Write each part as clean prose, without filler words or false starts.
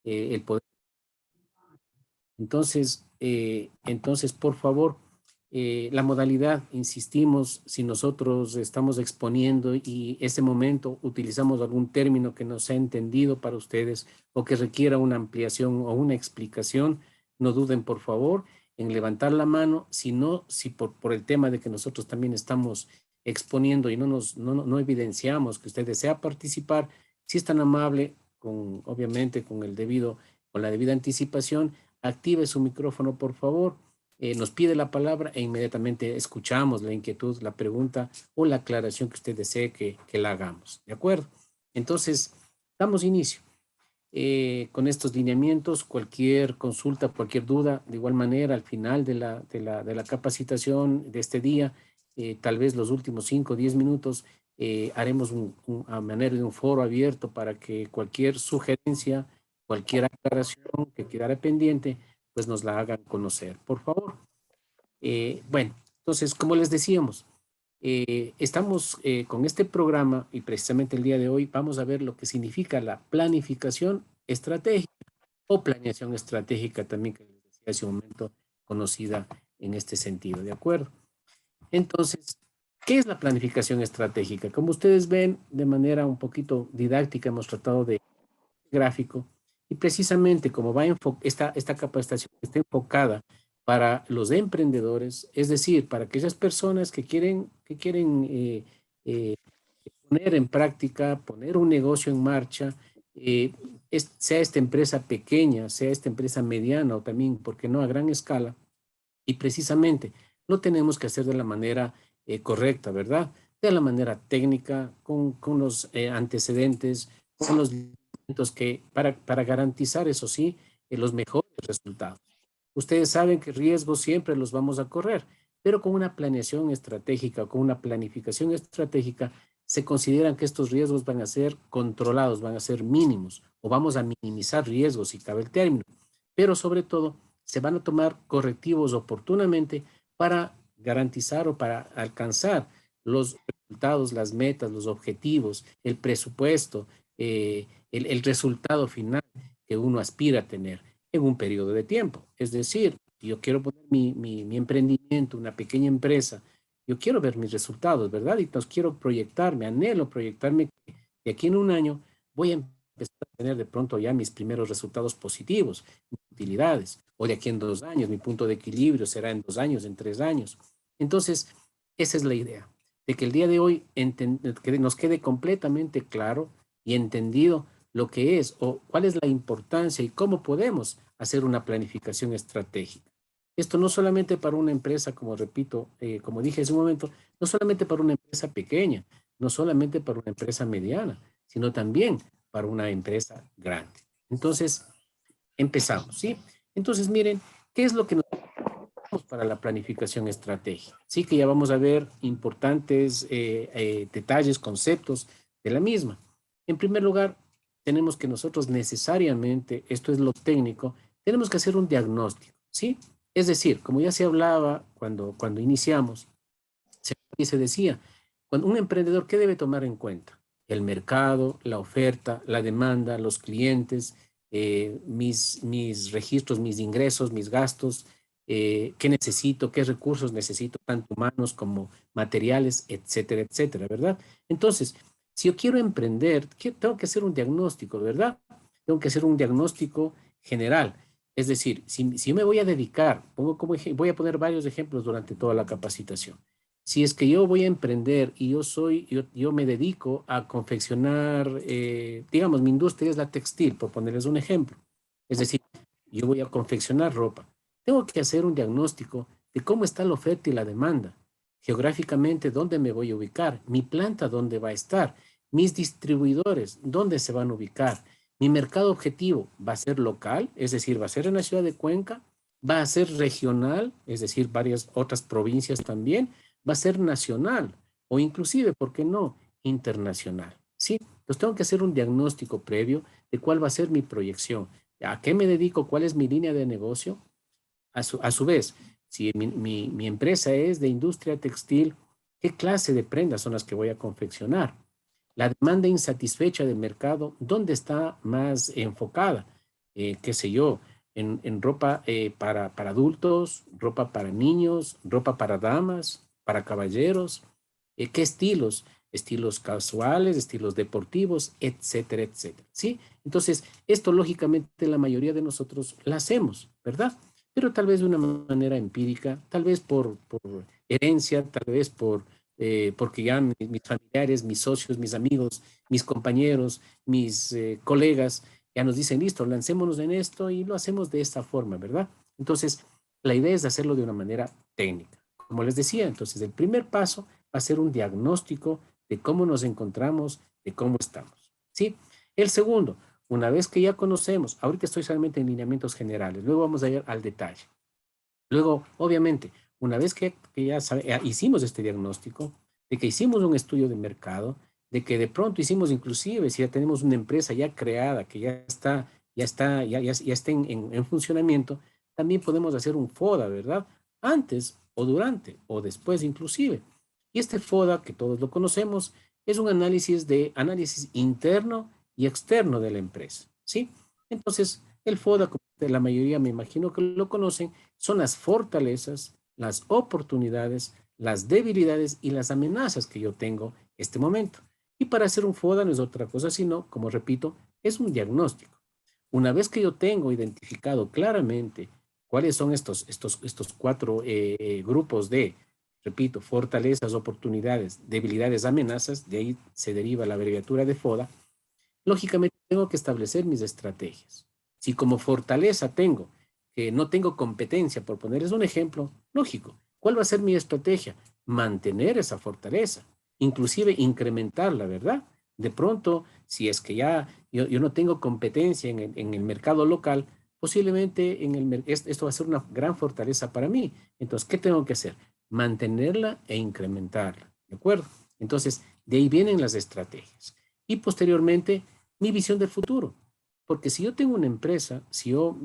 el poder. Entonces, por favor, la modalidad, insistimos, si nosotros estamos exponiendo y ese momento utilizamos algún término que no sea entendido para ustedes o que requiera una ampliación o una explicación, no duden, por favor, en levantar la mano. Si no, si por el tema de que nosotros también estamos exponiendo y no evidenciamos que usted desea participar, si es tan amable, obviamente con la debida anticipación, active su micrófono, por favor, nos pide la palabra e inmediatamente escuchamos la inquietud, la pregunta o la aclaración que usted desee que la hagamos. ¿De acuerdo? Entonces, damos inicio. Con estos lineamientos, cualquier consulta, cualquier duda, de igual manera, al final de la capacitación de este día, tal vez los últimos 5 o 10 minutos, haremos a manera de un foro abierto para que cualquier sugerencia, cualquier aclaración que quedara pendiente, pues nos la hagan conocer, por favor. Bueno, entonces, como les decíamos, estamos con este programa y precisamente el día de hoy vamos a ver lo que significa la planificación estratégica o planeación estratégica también, que les decía hace un momento, conocida en este sentido, ¿de acuerdo? Entonces, ¿qué es la planificación estratégica? Como ustedes ven, de manera un poquito didáctica hemos tratado de gráfico y precisamente como esta capacitación está enfocada para los emprendedores, es decir, para aquellas personas que quieren eh, poner en práctica, poner un negocio en marcha, sea esta empresa pequeña, sea esta empresa mediana o también, ¿por qué no?, a gran escala. Y precisamente lo tenemos que hacer de la manera correcta, ¿verdad? De la manera técnica, con los antecedentes, con los lineamientos para garantizar, eso sí, los mejores resultados. Ustedes saben que riesgos siempre los vamos a correr, pero con una planeación estratégica, con una planificación estratégica, se consideran que estos riesgos van a ser controlados, van a ser mínimos, o vamos a minimizar riesgos, si cabe el término. Pero sobre todo, se van a tomar correctivos oportunamente para garantizar o para alcanzar los resultados, las metas, los objetivos, el presupuesto, el resultado final que uno aspira a tener en un periodo de tiempo. Es decir, yo quiero poner mi emprendimiento, una pequeña empresa, yo quiero ver mis resultados, ¿verdad? Y entonces quiero proyectarme, anhelo proyectarme que de aquí en un año voy a empezar a tener de pronto ya mis primeros resultados positivos, utilidades, o de aquí en 2 años, mi punto de equilibrio será en 2 años, en 3 años. Entonces, esa es la idea, de que el día de hoy que nos quede completamente claro y entendido lo que es o cuál es la importancia y cómo podemos hacer una planificación estratégica. Esto no solamente para una empresa, como repito, como dije hace un momento, no solamente para una empresa pequeña, no solamente para una empresa mediana, sino también para una empresa grande. Entonces, empezamos, ¿sí? Entonces, miren, ¿qué es lo que necesitamos para la planificación estratégica? Sí, que ya vamos a ver importantes detalles, conceptos de la misma. En primer lugar, tenemos que nosotros necesariamente, esto es lo técnico, tenemos que hacer un diagnóstico, ¿sí? Es decir, como ya se hablaba cuando iniciamos, se decía, cuando un emprendedor, ¿qué debe tomar en cuenta? El mercado, la oferta, la demanda, los clientes, mis registros, mis ingresos, mis gastos, qué necesito, qué recursos necesito, tanto humanos como materiales, etcétera, etcétera, ¿verdad? Entonces, si yo quiero emprender, tengo que hacer un diagnóstico, ¿verdad? Tengo que hacer un diagnóstico general. Es decir, si yo me voy a dedicar, voy a poner varios ejemplos durante toda la capacitación. Si es que yo voy a emprender y yo me dedico a confeccionar, digamos, mi industria es la textil, por ponerles un ejemplo. Es decir, yo voy a confeccionar ropa. Tengo que hacer un diagnóstico de cómo está la oferta y la demanda. Geográficamente, ¿dónde me voy a ubicar? Mi planta, ¿dónde va a estar? Mis distribuidores, ¿dónde se van a ubicar? Mi mercado objetivo va a ser local, es decir, va a ser en la ciudad de Cuenca, va a ser regional, es decir, varias otras provincias también, va a ser nacional o inclusive, ¿por qué no?, internacional, ¿sí? Entonces tengo que hacer un diagnóstico previo de cuál va a ser mi proyección, a qué me dedico, cuál es mi línea de negocio. A su vez, si mi empresa es de industria textil, ¿qué clase de prendas son las que voy a confeccionar? La demanda insatisfecha del mercado, ¿dónde está más enfocada? qué sé yo, en ropa para adultos, ropa para niños, ropa para damas, para caballeros, qué estilos, estilos casuales, estilos deportivos, etcétera, etcétera, ¿sí? Entonces, esto lógicamente la mayoría de nosotros la hacemos, ¿verdad? Pero tal vez de una manera empírica, tal vez por herencia, tal vez porque ya mis familiares, mis socios, mis amigos, mis compañeros, mis colegas, ya nos dicen, listo, lancémonos en esto y lo hacemos de esta forma, ¿verdad? Entonces, la idea es hacerlo de una manera técnica. Como les decía, entonces, el primer paso va a ser un diagnóstico de cómo nos encontramos, de cómo estamos, ¿sí? El segundo, una vez que ya conocemos, ahorita estoy solamente en lineamientos generales, luego vamos a ir al detalle. Luego, obviamente, una vez que ya hicimos este diagnóstico, de que hicimos un estudio de mercado, de que de pronto hicimos inclusive, si ya tenemos una empresa ya creada, que ya está en funcionamiento, también podemos hacer un FODA, ¿verdad? Antes o durante o después inclusive. Y este FODA, que todos lo conocemos, es un análisis interno y externo de la empresa, ¿sí? Entonces, el FODA, como la mayoría me imagino que lo conocen, son las fortalezas, las oportunidades, las debilidades y las amenazas que yo tengo en este momento. Y para hacer un FODA no es otra cosa sino, como repito, es un diagnóstico. Una vez que yo tengo identificado claramente cuáles son estos cuatro grupos de, repito, fortalezas, oportunidades, debilidades, amenazas, de ahí se deriva la abreviatura de FODA, lógicamente tengo que establecer mis estrategias. Si como fortaleza tengo que no tengo competencia, por ponerles un ejemplo, lógico, ¿cuál va a ser mi estrategia? Mantener esa fortaleza, inclusive incrementarla, ¿verdad? De pronto, si es que ya yo no tengo competencia en el mercado local, posiblemente esto va a ser una gran fortaleza para mí. Entonces, ¿qué tengo que hacer? Mantenerla e incrementarla, ¿de acuerdo? Entonces, de ahí vienen las estrategias. Y posteriormente, mi visión del futuro. Porque si yo tengo una empresa, si yo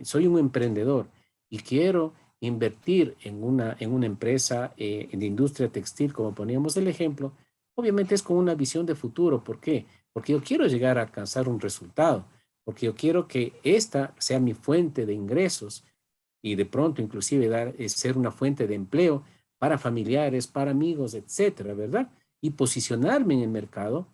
soy un emprendedor y quiero invertir en una empresa de industria textil, como poníamos el ejemplo, obviamente es con una visión de futuro. ¿Por qué? Porque yo quiero llegar a alcanzar un resultado, porque yo quiero que esta sea mi fuente de ingresos y de pronto inclusive ser una fuente de empleo para familiares, para amigos, etcétera, ¿verdad? Y posicionarme en el mercado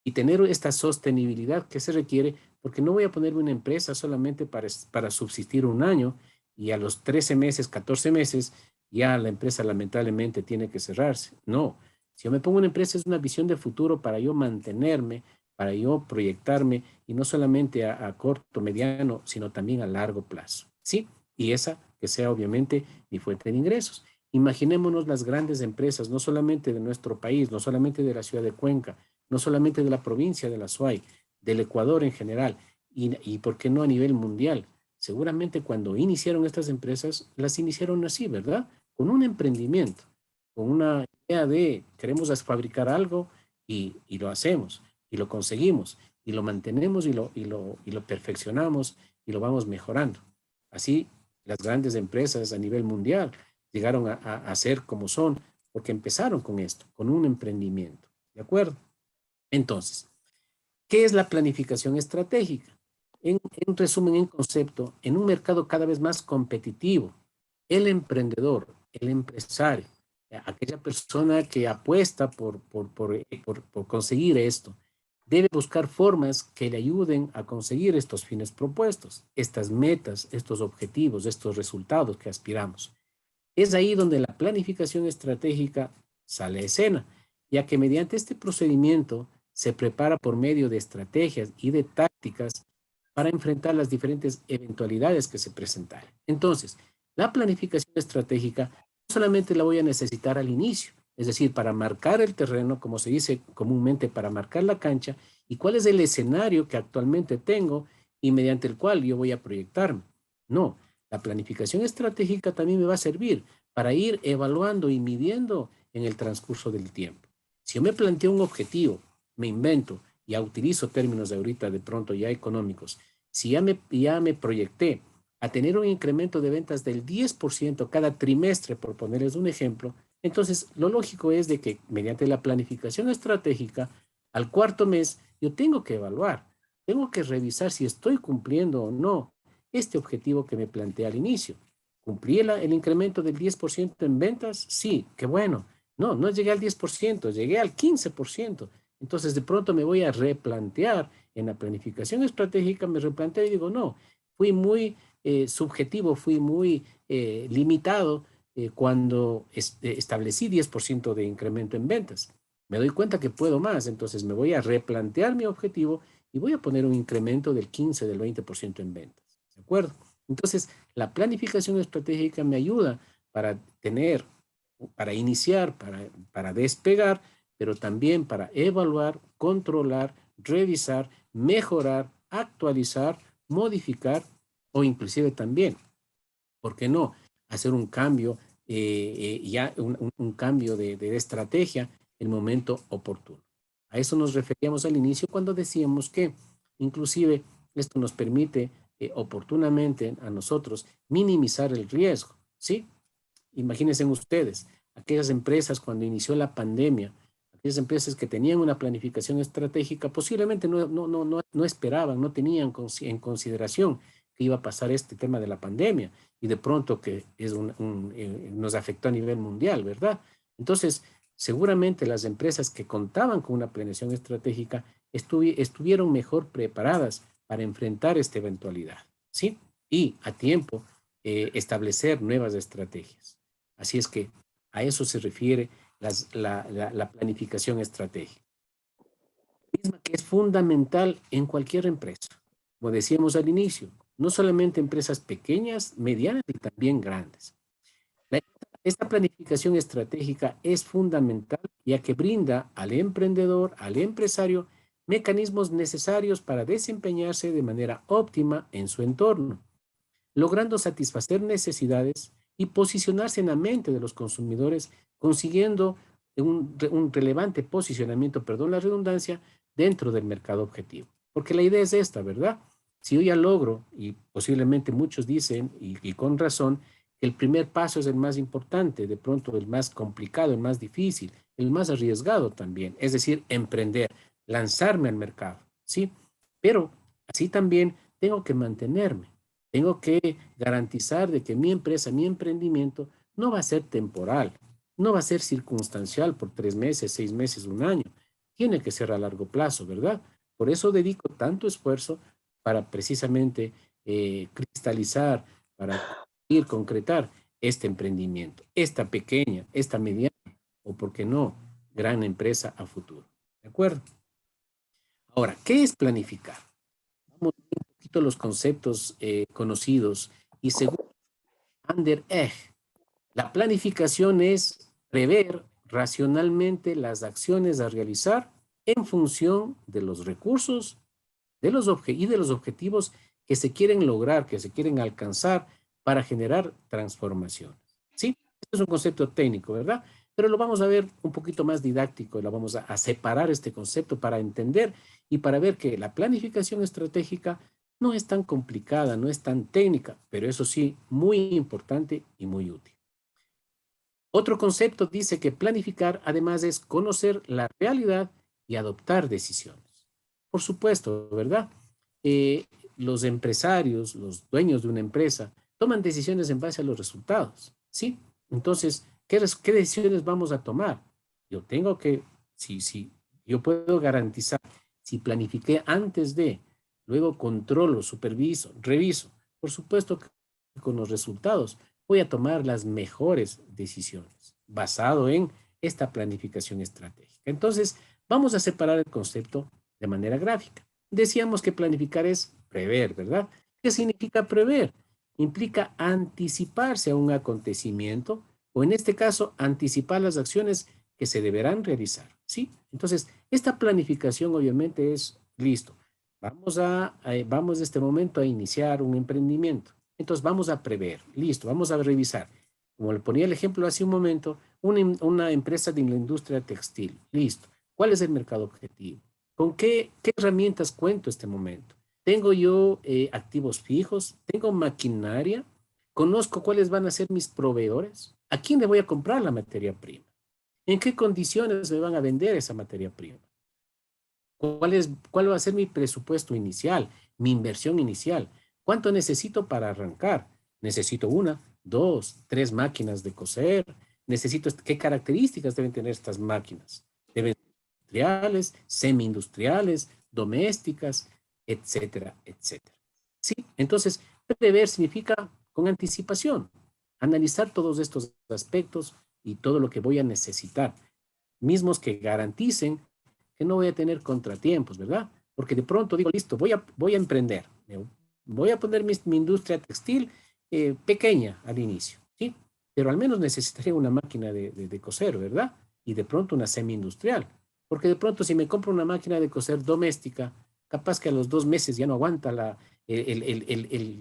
y tener esta sostenibilidad que se requiere, porque no voy a ponerme una empresa solamente para subsistir un año y a los 13 meses, 14 meses, ya la empresa lamentablemente tiene que cerrarse. No, si yo me pongo una empresa es una visión de futuro para yo mantenerme, para yo proyectarme y no solamente a corto, mediano, sino también a largo plazo. ¿Sí? Y esa que sea obviamente mi fuente de ingresos. Imaginémonos las grandes empresas, no solamente de nuestro país, no solamente de la ciudad de Cuenca, no solamente de la provincia de la SUAY, del Ecuador en general, y por qué no a nivel mundial. Seguramente cuando iniciaron estas empresas, las iniciaron así, ¿verdad? Con un emprendimiento, con una idea de queremos fabricar algo y lo hacemos, y lo conseguimos, y lo mantenemos y lo perfeccionamos y lo vamos mejorando. Así, las grandes empresas a nivel mundial llegaron a ser como son, porque empezaron con esto, con un emprendimiento. ¿De acuerdo? Entonces, ¿qué es la planificación estratégica? En resumen, en concepto, en un mercado cada vez más competitivo, el emprendedor, el empresario, aquella persona que apuesta por conseguir esto, debe buscar formas que le ayuden a conseguir estos fines propuestos, estas metas, estos objetivos, estos resultados que aspiramos. Es ahí donde la planificación estratégica sale a escena, ya que mediante este procedimiento se prepara por medio de estrategias y de tácticas para enfrentar las diferentes eventualidades que se presentaren. Entonces, la planificación estratégica no solamente la voy a necesitar al inicio, es decir, para marcar el terreno, como se dice comúnmente, para marcar la cancha, y cuál es el escenario que actualmente tengo y mediante el cual yo voy a proyectarme. No, la planificación estratégica también me va a servir para ir evaluando y midiendo en el transcurso del tiempo. Si yo me planteo un objetivo, me invento, ya utilizo términos de ahorita de pronto ya económicos, si ya me proyecté a tener un incremento de ventas del 10% cada trimestre, por ponerles un ejemplo, entonces lo lógico es de que mediante la planificación estratégica, al cuarto mes, yo tengo que evaluar. tengo que revisar si estoy cumpliendo o no este objetivo que me planteé al inicio. ¿Cumplí el incremento del 10% en ventas? Sí, qué bueno. No, no llegué al 10%, llegué al 15%. Entonces, de pronto me voy a replantear en la planificación estratégica, me replanteo y digo, no, fui muy subjetivo, fui muy limitado cuando establecí 10% de incremento en ventas. Me doy cuenta que puedo más, entonces me voy a replantear mi objetivo y voy a poner un incremento del 15, del 20% en ventas. ¿De acuerdo? Entonces, la planificación estratégica me ayuda para tener, para iniciar, para despegar, pero también para evaluar, controlar, revisar, mejorar, actualizar, modificar o inclusive también, ¿por qué no? Hacer un cambio, ya un cambio de estrategia en el momento oportuno. A eso nos referíamos al inicio cuando decíamos que inclusive esto nos permite oportunamente a nosotros minimizar el riesgo, ¿sí? Imagínense ustedes, aquellas empresas cuando inició la pandemia, aquellas empresas que tenían una planificación estratégica, posiblemente no esperaban, no tenían en consideración que iba a pasar este tema de la pandemia y de pronto que es nos afectó a nivel mundial, ¿verdad? Entonces, seguramente las empresas que contaban con una planeación estratégica estuvieron mejor preparadas para enfrentar esta eventualidad, ¿sí? Y a tiempo establecer nuevas estrategias. Así es que a eso se refiere la planificación estratégica, misma que es fundamental en cualquier empresa. Como decíamos al inicio, no solamente empresas pequeñas, medianas y también grandes. Esta planificación estratégica es fundamental ya que brinda al emprendedor, al empresario, mecanismos necesarios para desempeñarse de manera óptima en su entorno, logrando satisfacer necesidades y posicionarse en la mente de los consumidores, consiguiendo un relevante posicionamiento, perdón la redundancia, dentro del mercado objetivo. Porque la idea es esta, ¿verdad? Si yo ya logro, y posiblemente muchos dicen, y con razón, que el primer paso es el más importante, de pronto el más complicado, el más difícil, el más arriesgado también, es decir, emprender, lanzarme al mercado, ¿sí? Pero así también tengo que mantenerme. Tengo que garantizar de que mi empresa, mi emprendimiento, no va a ser temporal, no va a ser circunstancial por 3 meses, 6 meses, un año. Tiene que ser a largo plazo, ¿verdad? Por eso dedico tanto esfuerzo para precisamente cristalizar, para ir concretar este emprendimiento, esta pequeña, esta mediana o, por qué no, gran empresa a futuro. ¿De acuerdo? Ahora, ¿qué es planificar? Vamos a ver un poquito los conceptos conocidos y según Ander Egg, la planificación es prever racionalmente las acciones a realizar en función de los recursos y de los objetivos que se quieren lograr, que se quieren alcanzar para generar transformaciones. ¿Sí? Este es un concepto técnico, ¿verdad? Pero lo vamos a ver un poquito más didáctico, lo vamos a separar este concepto para entender y para ver que la planificación estratégica no es tan complicada, no es tan técnica, pero eso sí, muy importante y muy útil. Otro concepto dice que planificar además es conocer la realidad y adoptar decisiones. Por supuesto, ¿verdad? Eh, los empresarios, los dueños de una empresa, toman decisiones en base a los resultados, ¿sí? Entonces, ¿qué decisiones vamos a tomar? Yo tengo que, si yo puedo garantizar, si planifiqué antes de, luego controlo, superviso, reviso, por supuesto que con los resultados voy a tomar las mejores decisiones basado en esta planificación estratégica. Entonces, vamos a separar el concepto de manera gráfica. Decíamos que planificar es prever, ¿verdad? ¿Qué significa prever? Implica anticiparse a un acontecimiento o en este caso anticipar las acciones que se deberán realizar, ¿sí? Entonces, esta planificación obviamente es listo. Vamos de este momento a iniciar un emprendimiento. Entonces vamos a prever, listo, vamos a revisar. Como le ponía el ejemplo hace un momento, una empresa de la industria textil, listo. ¿Cuál es el mercado objetivo? ¿Con qué herramientas cuento este momento? ¿Tengo yo activos fijos? ¿Tengo maquinaria? ¿Conozco cuáles van a ser mis proveedores? ¿A quién le voy a comprar la materia prima? ¿En qué condiciones me van a vender esa materia prima? ¿Cuál va a ser mi presupuesto inicial, mi inversión inicial? ¿Cuánto necesito para arrancar? Necesito una, dos, tres máquinas de coser. Necesito, ¿qué características deben tener estas máquinas? Deben ser industriales, semi-industriales, domésticas, etcétera, etcétera. ¿Sí? Entonces, prever significa con anticipación, analizar todos estos aspectos y todo lo que voy a necesitar, mismos que garanticen que no voy a tener contratiempos, ¿verdad? Porque de pronto digo, listo, voy a emprender, voy a poner mi industria textil pequeña al inicio, ¿sí? Pero al menos necesitaría una máquina de coser, ¿verdad? Y de pronto una semi-industrial. Porque de pronto si me compro una máquina de coser doméstica, capaz que a los 2 meses ya no aguanta el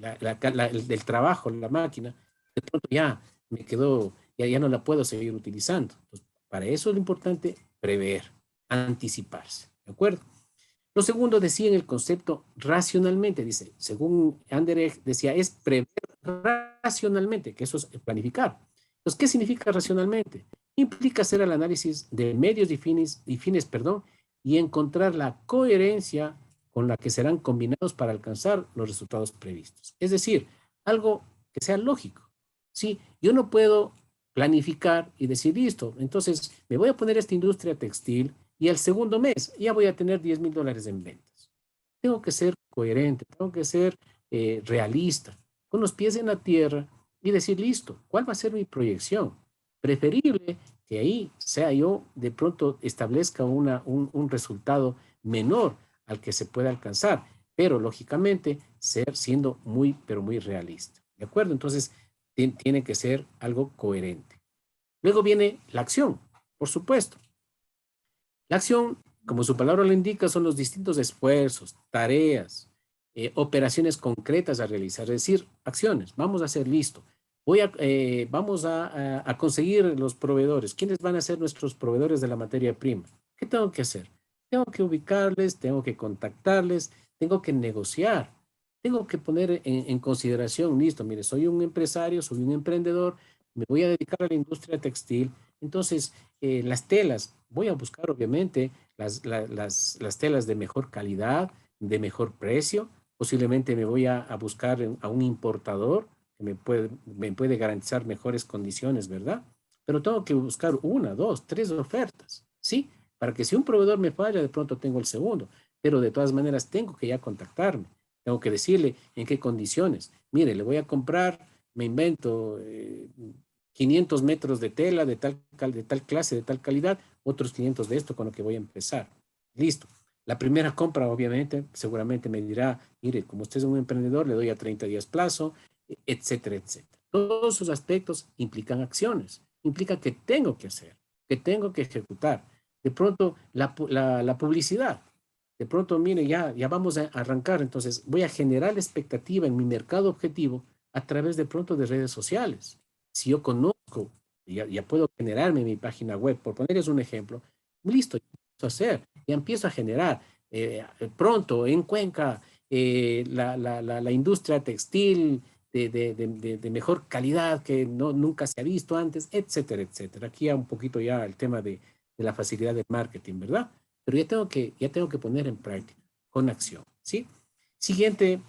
trabajo, la máquina, de pronto ya me quedó, ya no la puedo seguir utilizando. Entonces, para eso es lo importante prever, anticiparse, ¿de acuerdo? Lo segundo decía en el concepto racionalmente, dice, según Anderegg decía, es prever racionalmente, que eso es planificar. Entonces, ¿qué significa racionalmente? Implica hacer el análisis de medios y fines, y encontrar la coherencia con la que serán combinados para alcanzar los resultados previstos. Es decir, algo que sea lógico. ¿Sí? Yo no puedo planificar y decir, listo, entonces me voy a poner esta industria textil y al segundo mes ya voy a tener $10,000 en ventas. Tengo que ser coherente, tengo que ser realista, con los pies en la tierra y decir, listo, ¿cuál va a ser mi proyección? Preferible que ahí sea yo de pronto establezca un resultado menor al que se pueda alcanzar, pero lógicamente siendo muy, pero muy realista. ¿De acuerdo? Entonces, tiene que ser algo coherente. Luego viene la acción, por supuesto. La acción, como su palabra lo indica, son los distintos esfuerzos, tareas, operaciones concretas a realizar, es decir, acciones. Vamos a hacer listo. Vamos a conseguir los proveedores. ¿Quiénes van a ser nuestros proveedores de la materia prima? ¿Qué tengo que hacer? Tengo que ubicarles, tengo que contactarles, tengo que negociar, tengo que poner en consideración, listo, mire, soy un empresario, soy un emprendedor, me voy a dedicar a la industria textil, entonces las telas, voy a buscar obviamente las telas de mejor calidad, de mejor precio, posiblemente me voy a buscar a un importador que me puede garantizar mejores condiciones, ¿verdad? Pero tengo que buscar una, dos, tres ofertas, ¿sí? Para que si un proveedor me falla, de pronto tengo el segundo, pero de todas maneras tengo que ya contactarme, tengo que decirle en qué condiciones. Mire, le voy a comprar, me invento 500 metros de tela de tal clase, de tal calidad, otros 500 de esto con lo que voy a empezar. Listo. La primera compra, obviamente, seguramente me dirá, mire, como usted es un emprendedor, le doy a 30 días plazo, etcétera, etcétera. Todos esos aspectos implican acciones, implica que tengo que hacer, que tengo que ejecutar. De pronto, la publicidad, de pronto, mire, ya vamos a arrancar, entonces voy a generar expectativa en mi mercado objetivo a través de pronto de redes sociales. Si yo conozco, ya puedo generarme mi página web, por ponerles un ejemplo, listo, ya empiezo a hacer, ya empiezo a generar. Pronto en Cuenca, la industria textil de mejor calidad que nunca se ha visto antes, etcétera, etcétera. Aquí ya un poquito ya el tema de la facilidad de marketing, ¿verdad? Pero ya tengo que poner en práctica, con acción, ¿sí? Siguiente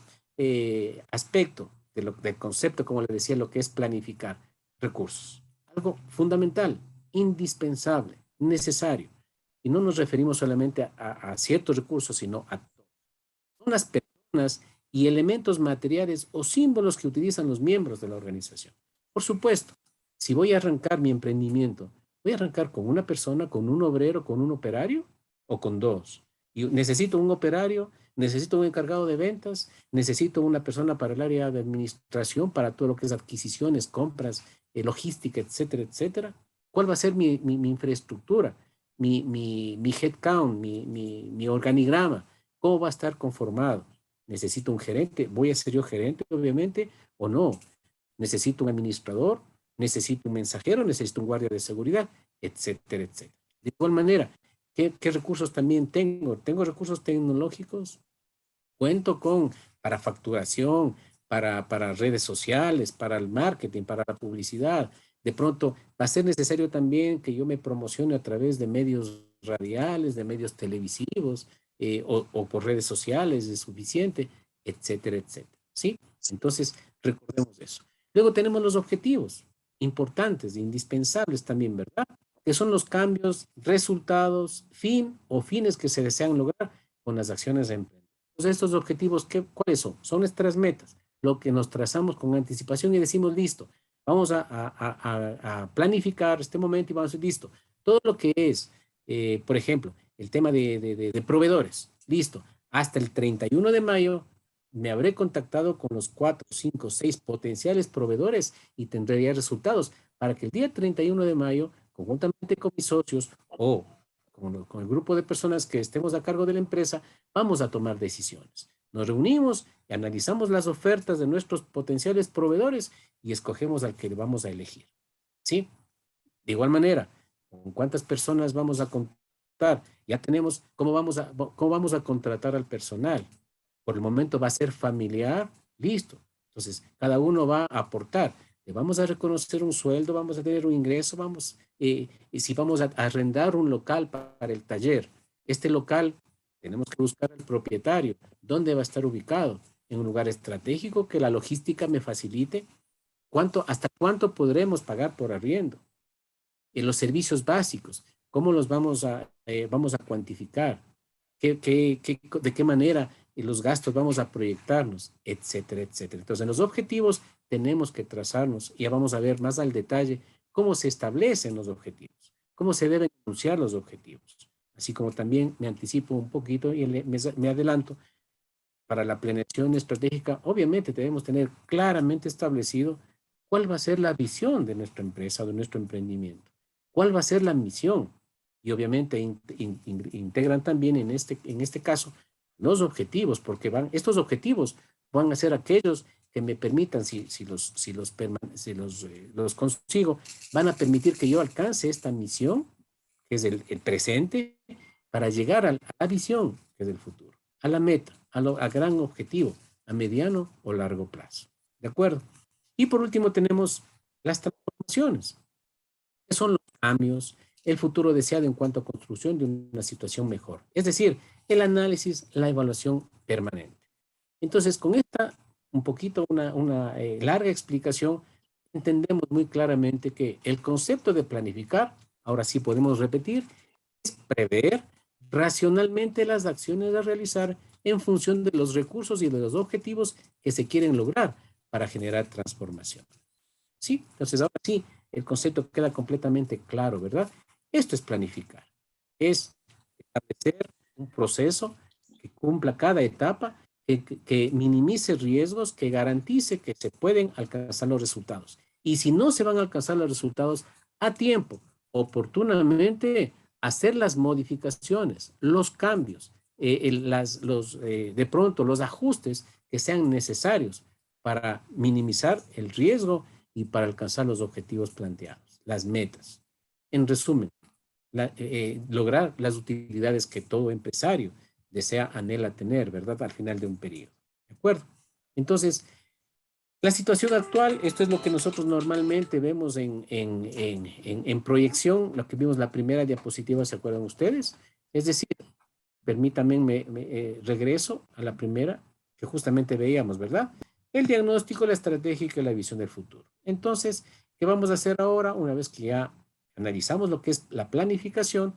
aspecto del concepto, como le decía, lo que es planificar recursos. Algo fundamental, indispensable, necesario. Y no nos referimos solamente a ciertos recursos, sino a todos. Son las personas y elementos materiales o símbolos que utilizan los miembros de la organización. Por supuesto, si voy a arrancar mi emprendimiento, voy a arrancar con una persona, con un obrero, con un operario o con dos. Y necesito un operario, necesito un encargado de ventas, necesito una persona para el área de administración, para todo lo que es adquisiciones, compras, logística, etcétera, etcétera. ¿Cuál va a ser mi infraestructura, mi headcount, mi organigrama? ¿Cómo va a estar conformado? ¿Necesito un gerente? ¿Voy a ser yo gerente, obviamente, o no? ¿Necesito un administrador? ¿Necesito un mensajero? ¿Necesito un guardia de seguridad? Etcétera, etcétera. De igual manera, ¿qué recursos también tengo? ¿Tengo recursos tecnológicos? Cuento para facturación, para redes sociales, para el marketing, para la publicidad. De pronto va a ser necesario también que yo me promocione a través de medios radiales, de medios televisivos. o por redes sociales es suficiente, etcétera, etcétera. ¿Sí? Entonces, recordemos eso. Luego tenemos los objetivos importantes, indispensables también, ¿verdad? Que son los cambios, resultados, fin o fines que se desean lograr con las acciones de empresa. Entonces, estos objetivos, ¿cuáles son? Son nuestras metas, lo que nos trazamos con anticipación y decimos, listo, vamos a planificar este momento y vamos a decir, listo, todo lo que es, por ejemplo, el tema de proveedores, listo, hasta el 31 de mayo me habré contactado con los 4, 5, 6 potenciales proveedores y tendré ya resultados para que el día 31 de mayo, conjuntamente con mis socios o con el grupo de personas que estemos a cargo de la empresa, vamos a tomar decisiones. Nos reunimos y analizamos las ofertas de nuestros potenciales proveedores y escogemos al que vamos a elegir. ¿Sí? De igual manera, ¿con cuántas personas vamos a contar? Ya tenemos cómo vamos a contratar al personal. Por el momento va a ser familiar, listo. Entonces, cada uno va a aportar. Le vamos a reconocer un sueldo, vamos a tener un ingreso, y si vamos a arrendar un local para el taller, este local tenemos que buscar al propietario. ¿Dónde va a estar ubicado? En un lugar estratégico que la logística me facilite. ¿Hasta cuánto podremos pagar por arriendo? En los servicios básicos, ¿cómo los vamos a cuantificar? ¿De qué manera los gastos vamos a proyectarnos? Etcétera, etcétera. Entonces, en los objetivos tenemos que trazarnos y ya vamos a ver más al detalle cómo se establecen los objetivos, cómo se deben anunciar los objetivos. Así como también me anticipo un poquito y me adelanto, para la planeación estratégica, obviamente debemos tener claramente establecido cuál va a ser la visión de nuestra empresa o de nuestro emprendimiento, cuál va a ser la misión. Y obviamente integran también en este caso los objetivos, porque estos objetivos van a ser aquellos que me permitan, si los consigo, van a permitir que yo alcance esta misión, que es el presente, para llegar a la visión, que es el futuro, a la meta, a gran objetivo, a mediano o largo plazo. ¿De acuerdo? Y por último tenemos las transformaciones, que son los cambios, el futuro deseado en cuanto a construcción de una situación mejor. Es decir, el análisis, la evaluación permanente. Entonces, con esta, un poquito, una larga explicación, entendemos muy claramente que el concepto de planificar, ahora sí podemos repetir, es prever racionalmente las acciones a realizar en función de los recursos y de los objetivos que se quieren lograr para generar transformación. ¿Sí? Entonces, ahora sí, el concepto queda completamente claro, ¿verdad? Esto es planificar. Es establecer un proceso que cumpla cada etapa, que minimice riesgos, que garantice que se pueden alcanzar los resultados. Y si no se van a alcanzar los resultados a tiempo, oportunamente, hacer las modificaciones, los cambios, de pronto los ajustes que sean necesarios para minimizar el riesgo y para alcanzar los objetivos planteados, las metas. En resumen, lograr las utilidades que todo empresario desea, anhela tener, ¿verdad? Al final de un periodo. ¿De acuerdo? Entonces, la situación actual, esto es lo que nosotros normalmente vemos en proyección, lo que vimos la primera diapositiva, ¿se acuerdan ustedes? Es decir, permítanme, regreso a la primera que justamente veíamos, ¿verdad? El diagnóstico, la estrategia y la visión del futuro. Entonces, ¿qué vamos a hacer ahora? Una vez que ya analizamos lo que es la planificación,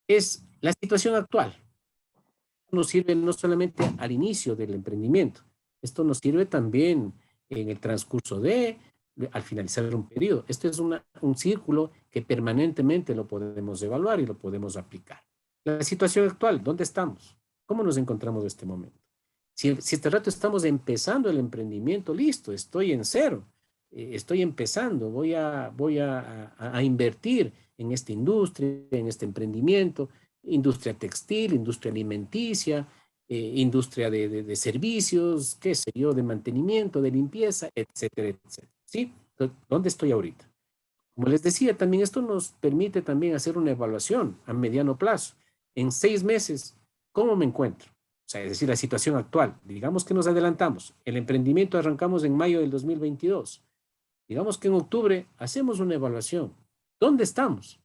es la situación actual. Nos sirve no solamente al inicio del emprendimiento, esto nos sirve también en el transcurso al finalizar un periodo. Este es un círculo que permanentemente lo podemos evaluar y lo podemos aplicar. La situación actual, ¿dónde estamos? ¿Cómo nos encontramos en este momento? Si este rato estamos empezando el emprendimiento, listo, estoy en cero, estoy empezando, voy a invertir en esta industria, en este emprendimiento, industria textil, industria alimenticia, industria de servicios, qué sé yo, de mantenimiento, de limpieza, etcétera, etcétera. ¿Sí? Entonces, ¿dónde estoy ahorita? Como les decía, también esto nos permite también hacer una evaluación a mediano plazo. En 6 meses, ¿cómo me encuentro? O sea, es decir, la situación actual. Digamos que nos adelantamos. El emprendimiento arrancamos en mayo del 2022. Digamos que en octubre hacemos una evaluación. ¿Dónde estamos?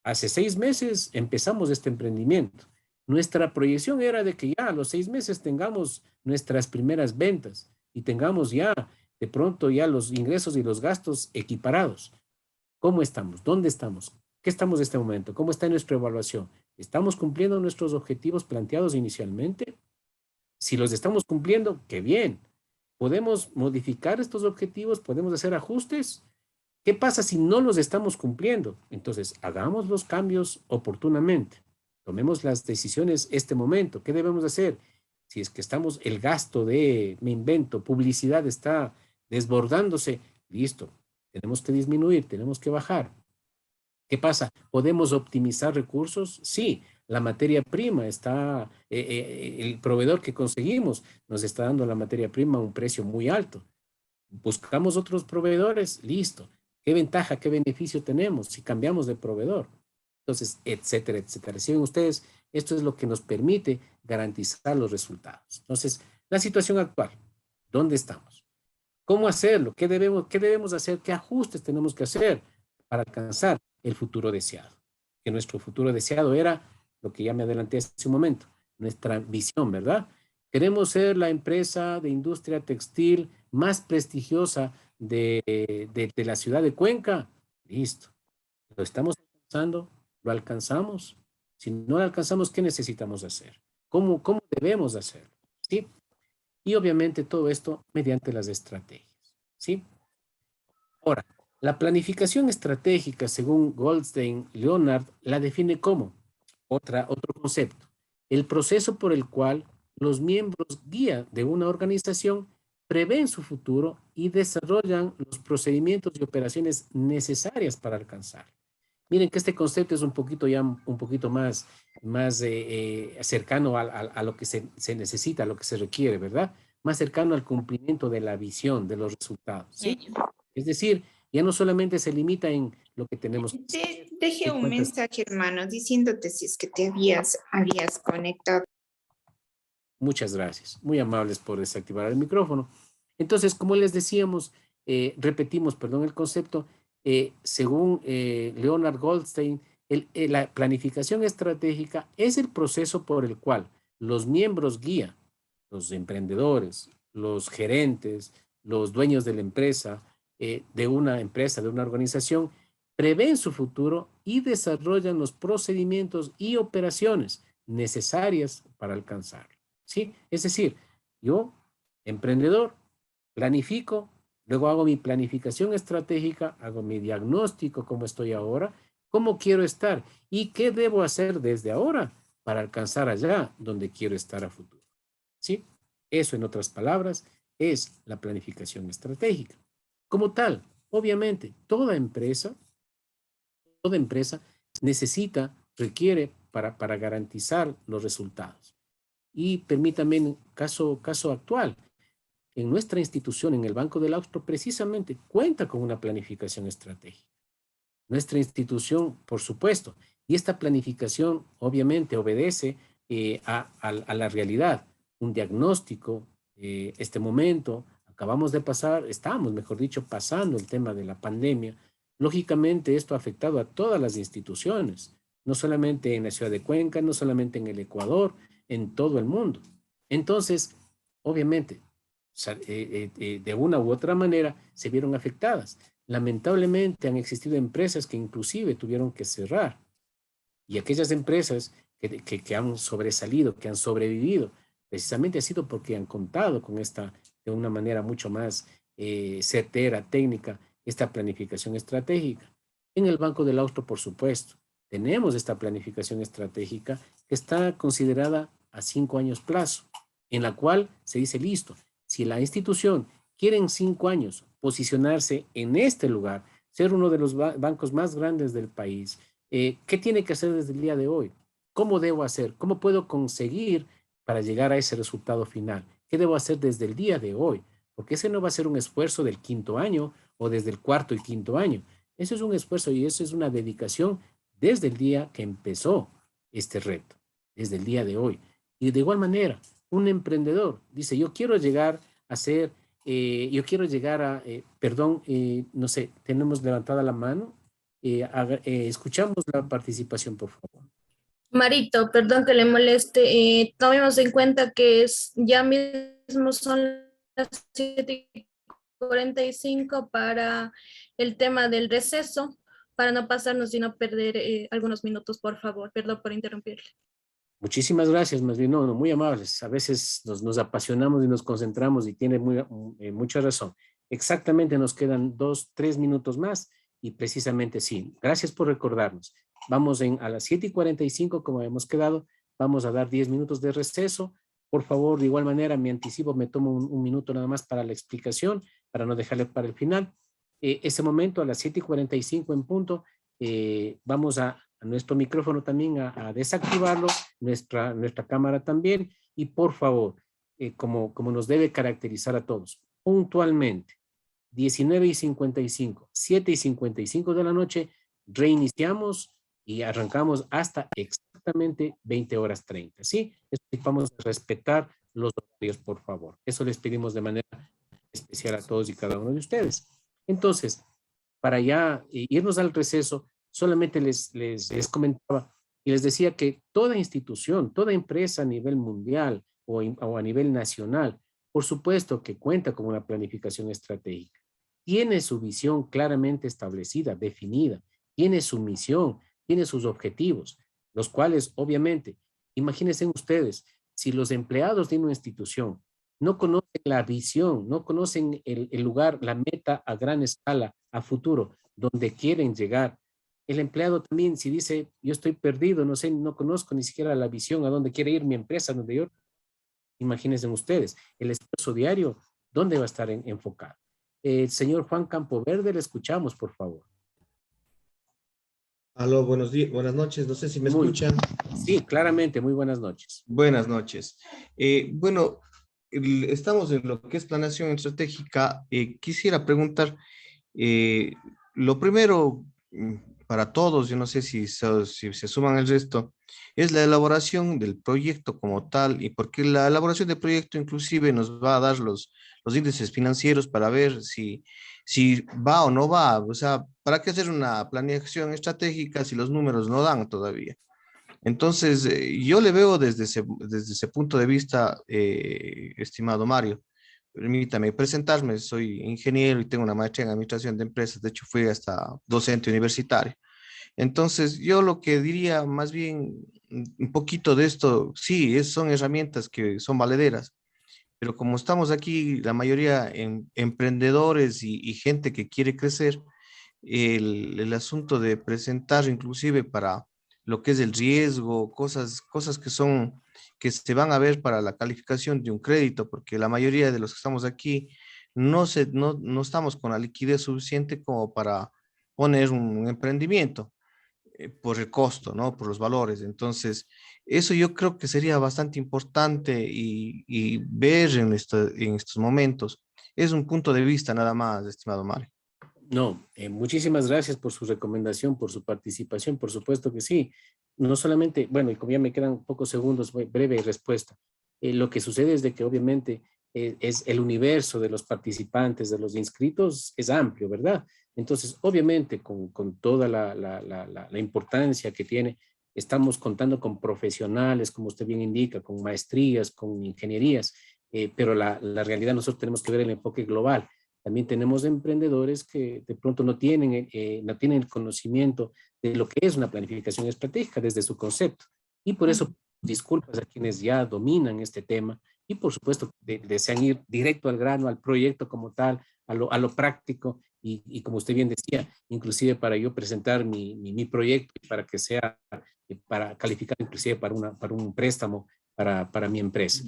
Hace 6 meses empezamos este emprendimiento. Nuestra proyección era de que ya a los 6 meses tengamos nuestras primeras ventas y tengamos ya de pronto ya los ingresos y los gastos equiparados. ¿Cómo estamos? ¿Dónde estamos? ¿Qué estamos en este momento? ¿Cómo está nuestra evaluación? ¿Estamos cumpliendo nuestros objetivos planteados inicialmente? Si los estamos cumpliendo, qué bien. ¿Podemos modificar estos objetivos? ¿Podemos hacer ajustes? ¿Qué pasa si no los estamos cumpliendo? Entonces, hagamos los cambios oportunamente. Tomemos las decisiones este momento. ¿Qué debemos hacer? Si es que estamos, el gasto de, me invento, publicidad está desbordándose, listo. Tenemos que disminuir, tenemos que bajar. ¿Qué pasa? ¿Podemos optimizar recursos? Sí, la materia prima está, el proveedor que conseguimos nos está dando la materia prima a un precio muy alto. Buscamos otros proveedores, listo. ¿Qué ventaja, qué beneficio tenemos si cambiamos de proveedor? Entonces, etcétera, etcétera. Si ven ustedes, esto es lo que nos permite garantizar los resultados. Entonces, la situación actual, ¿dónde estamos? ¿Cómo hacerlo? Qué debemos hacer? ¿Qué ajustes tenemos que hacer para alcanzar el futuro deseado? Que nuestro futuro deseado era lo que ya me adelanté hace un momento, nuestra visión, ¿verdad? Queremos ser la empresa de industria textil más prestigiosa de la ciudad de Cuenca. Listo. ¿Lo estamos alcanzando? ¿Lo alcanzamos? Si no lo alcanzamos, ¿qué necesitamos hacer? ¿Cómo debemos hacerlo? ¿Sí? Y obviamente todo esto mediante las estrategias. ¿Sí? Ahora, la planificación estratégica, según Goldstein Leonard, la define como otro concepto. El proceso por el cual los miembros guía de una organización prevén su futuro y desarrollan los procedimientos y operaciones necesarias para alcanzar. Miren que este concepto es un poquito ya un poquito más cercano a lo que se necesita, a lo que se requiere, ¿verdad? Más cercano al cumplimiento de la visión, de los resultados, ¿sí? Es decir, ya no solamente se limita en lo que tenemos que hacer, Dejé en un mensaje, hermano, diciéndote si es que te habías conectado. Muchas gracias. Muy amables por desactivar el micrófono. Entonces, como les decíamos, repetimos, perdón, el concepto, según Leonard Goldstein, la planificación estratégica es el proceso por el cual los miembros guía, los emprendedores, los gerentes, los dueños de una empresa, de una organización, prevén su futuro y desarrollan los procedimientos y operaciones necesarias para alcanzarlo. ¿Sí? Es decir, yo, emprendedor, planifico, luego hago mi planificación estratégica, hago mi diagnóstico, cómo estoy ahora, cómo quiero estar y qué debo hacer desde ahora para alcanzar allá donde quiero estar a futuro. ¿Sí? Eso, en otras palabras, es la planificación estratégica. Como tal, obviamente, toda empresa necesita, requiere para garantizar los resultados. Y permítame, caso actual, en nuestra institución, en el Banco del Austro, precisamente cuenta con una planificación estratégica. Nuestra institución, por supuesto, y esta planificación obviamente obedece a la realidad, un diagnóstico, este momento, acabamos de pasar, estamos, mejor dicho, pasando el tema de la pandemia. Lógicamente, esto ha afectado a todas las instituciones, no solamente en la ciudad de Cuenca, no solamente en el Ecuador, en todo el mundo. Entonces, obviamente, de una u otra manera se vieron afectadas. Lamentablemente han existido empresas que inclusive tuvieron que cerrar y aquellas empresas que han sobresalido, que han sobrevivido, precisamente ha sido porque han contado con de una manera mucho más certera, técnica, esta planificación estratégica. En el Banco del Austro, por supuesto, tenemos esta planificación estratégica que está considerada a 5 años plazo, en la cual se dice, listo, si la institución quiere en 5 años posicionarse en este lugar, ser uno de los bancos más grandes del país, ¿qué tiene que hacer desde el día de hoy? ¿Cómo debo hacer? ¿Cómo puedo conseguir para llegar a ese resultado final? ¿Qué debo hacer desde el día de hoy? Porque ese no va a ser un esfuerzo del 5.º año o desde el 4.º y 5.º año. Eso es un esfuerzo y eso es una dedicación desde el día que empezó este reto, desde el día de hoy. Y de igual manera, un emprendedor dice, yo quiero llegar a ser, perdón, no sé, tenemos levantada la mano. Escuchamos la participación, por favor. Marito, perdón que le moleste. Tomemos en cuenta que ya mismo son las 7:45 para el tema del receso, para no pasarnos y no perder algunos minutos, por favor. Perdón por interrumpirle. Muchísimas gracias, más bien, no, muy amables. A veces nos apasionamos y nos concentramos y tiene mucha razón. Exactamente, nos quedan 2, 3 minutos más y precisamente sí. Gracias por recordarnos. Vamos a las 7:45, como hemos quedado, vamos a dar 10 minutos de receso. Por favor, de igual manera, me anticipo, me tomo un minuto nada más para la explicación, para no dejarle para el final. Ese momento, a las 7:45 en punto, vamos a nuestro micrófono también a desactivarlo, nuestra cámara también, y por favor, como nos debe caracterizar a todos, puntualmente, 19:55, 7:55 de la noche, reiniciamos y arrancamos hasta exactamente 20:30, ¿sí? Vamos a respetar los horarios, por favor. Eso les pedimos de manera especial a todos y cada uno de ustedes. Entonces, para ya irnos al receso, solamente les comentaba y les decía que toda institución, toda empresa a nivel mundial o a nivel nacional, por supuesto que cuenta con una planificación estratégica. Tiene su visión claramente establecida, definida, tiene su misión, tiene sus objetivos, los cuales obviamente, imagínense ustedes, si los empleados de una institución no conocen la visión, no conocen el lugar, la meta a gran escala, a futuro, donde quieren llegar. El empleado también, si dice, yo estoy perdido, no sé, no conozco ni siquiera la visión a dónde quiere ir mi empresa, donde yo, imagínense ustedes, el esfuerzo diario, ¿dónde va a estar enfocado? Señor Juan Campoverde, le escuchamos, por favor. Aló, buenos días, buenas noches, no sé si me escuchan. Sí, claramente, muy buenas noches. Buenas noches. Bueno, estamos en lo que es planeación estratégica. Quisiera preguntar, lo primero para todos, yo no sé si se suman el resto, es la elaboración del proyecto como tal, y porque la elaboración del proyecto inclusive nos va a dar los índices financieros para ver si va o no va. O sea, ¿para qué hacer una planeación estratégica si los números no dan todavía? Entonces, yo le veo desde ese punto de vista, estimado Mario. Permítame presentarme, soy ingeniero y tengo una maestría en administración de empresas, de hecho fui hasta docente universitario. Entonces, yo lo que diría más bien un poquito de esto, sí, son herramientas que son valederas, pero como estamos aquí, la mayoría emprendedores y gente que quiere crecer, el asunto de presentar inclusive para lo que es el riesgo, cosas que se van a ver para la calificación de un crédito, porque la mayoría de los que estamos aquí no estamos con la liquidez suficiente como para poner un emprendimiento por el costo, ¿no? Por los valores. Entonces, eso yo creo que sería bastante importante y ver en estos momentos. Es un punto de vista nada más, estimado Mario. No, muchísimas gracias por su recomendación, por su participación, por supuesto que sí. No solamente, bueno, y como ya me quedan pocos segundos, breve respuesta. Lo que sucede es de que obviamente es el universo de los participantes, de los inscritos, es amplio, ¿verdad? Entonces, obviamente, con toda la importancia que tiene, estamos contando con profesionales, como usted bien indica, con maestrías, con ingenierías, pero la realidad nosotros tenemos que ver el enfoque global. También tenemos emprendedores que de pronto no tienen el conocimiento de lo que es una planificación estratégica desde su concepto. Y por eso, disculpas a quienes ya dominan este tema y por supuesto desean ir directo al grano, al proyecto como tal, a lo práctico y como usted bien decía, inclusive para yo presentar mi proyecto para que sea, para calificar inclusive para un préstamo para mi empresa.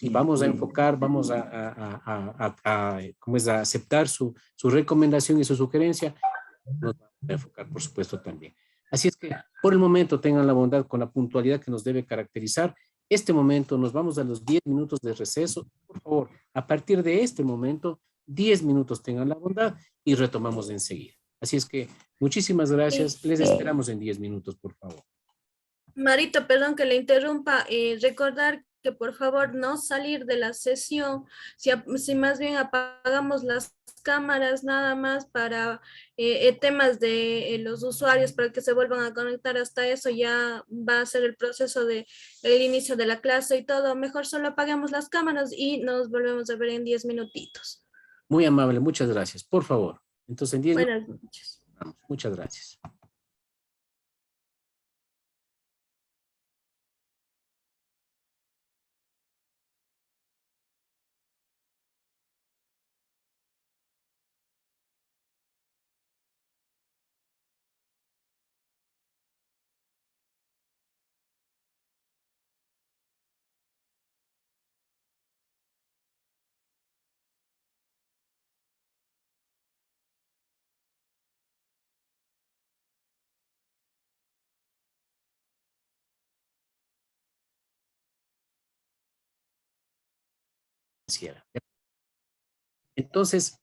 Y vamos a enfocar, vamos ¿cómo es? A aceptar su recomendación y su sugerencia, nos vamos a enfocar, por supuesto, también. Así es que, por el momento, tengan la bondad con la puntualidad que nos debe caracterizar. Este momento, nos vamos a los 10 minutos de receso. Por favor, a partir de este momento, 10 minutos tengan la bondad y retomamos enseguida. Así es que, muchísimas gracias. Les esperamos en 10 minutos, por favor. Marito, perdón que le interrumpa. Recordar que por favor no salir de la sesión, si más bien apagamos las cámaras nada más para temas de los usuarios para que se vuelvan a conectar, hasta eso ya va a ser el proceso de el inicio de la clase y todo. Mejor solo apaguemos las cámaras y nos volvemos a ver en 10 minutitos. Muy amable, muchas gracias. Por favor. Entonces, en 10 minutos. Buenas noches. Muchas gracias. Entonces,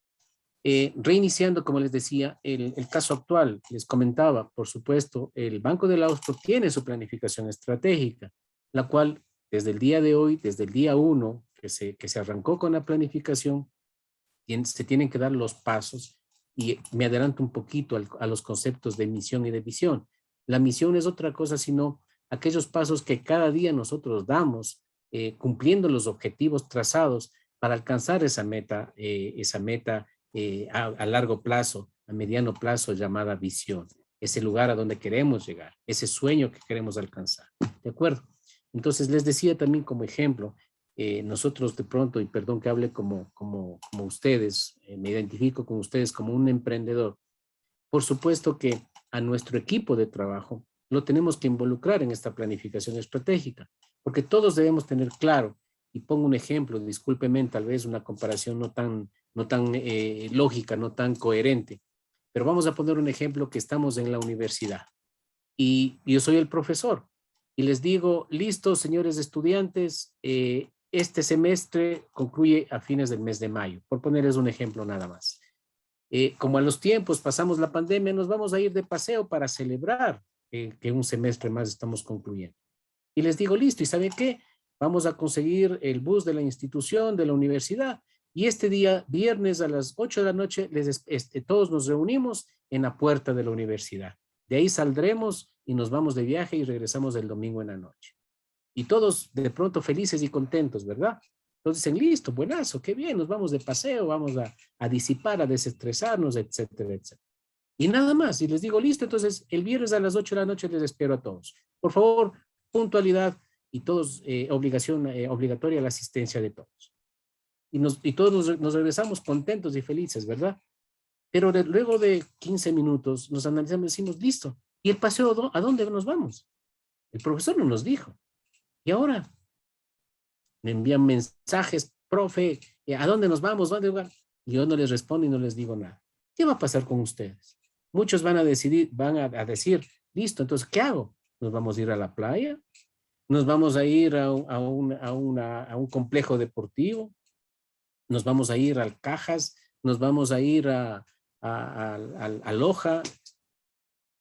reiniciando, como les decía, el caso actual, les comentaba, por supuesto, el Banco del Austro tiene su planificación estratégica, la cual desde el día de hoy, desde el día 1 que se arrancó con la planificación, se tienen que dar los pasos, y me adelanto un poquito a los conceptos de misión y de visión. La misión es otra cosa, sino aquellos pasos que cada día nosotros damos, cumpliendo los objetivos trazados para alcanzar esa meta a largo plazo, a mediano plazo, llamada visión, ese lugar a donde queremos llegar, ese sueño que queremos alcanzar. ¿De acuerdo? Entonces les decía también como ejemplo, nosotros de pronto, y perdón que hable como ustedes, me identifico con ustedes como un emprendedor. Por supuesto que a nuestro equipo de trabajo lo tenemos que involucrar en esta planificación estratégica, porque todos debemos tener claro, y pongo un ejemplo, discúlpeme tal vez una comparación no tan lógica, no tan coherente, pero vamos a poner un ejemplo que estamos en la universidad y yo soy el profesor y les digo, listo, señores estudiantes, este semestre concluye a fines del mes de mayo, por ponerles un ejemplo nada más. Como a los tiempos pasamos la pandemia, nos vamos a ir de paseo para celebrar que un semestre más estamos concluyendo. Y les digo, listo, ¿y saben qué? Vamos a conseguir el bus de la institución, de la universidad, y este día, viernes a las 8 de la noche, todos nos reunimos en la puerta de la universidad. De ahí saldremos y nos vamos de viaje y regresamos el domingo en la noche. Y todos de pronto felices y contentos, ¿verdad? Entonces dicen, listo, buenazo, qué bien, nos vamos de paseo, vamos a disipar, a desestresarnos, etcétera, etcétera. Y nada más, y les digo, listo, entonces el viernes a las 8 de la noche les espero a todos. Por favor, puntualidad y todos, obligatoria la asistencia de todos. Y todos nos regresamos contentos y felices, ¿verdad? Pero luego de 15 minutos nos analizamos y decimos, listo, ¿y el paseo a dónde nos vamos? El profesor no nos dijo. ¿Y ahora? Me envían mensajes, profe, ¿a dónde nos vamos? ¿Dónde van? Yo no les respondo y no les digo nada. ¿Qué va a pasar con ustedes? Muchos van a decir, listo, entonces, ¿qué hago? ¿Nos vamos a ir a la playa? ¿Nos vamos a ir a un complejo deportivo? ¿Nos vamos a ir al Cajas? ¿Nos vamos a ir a Loja?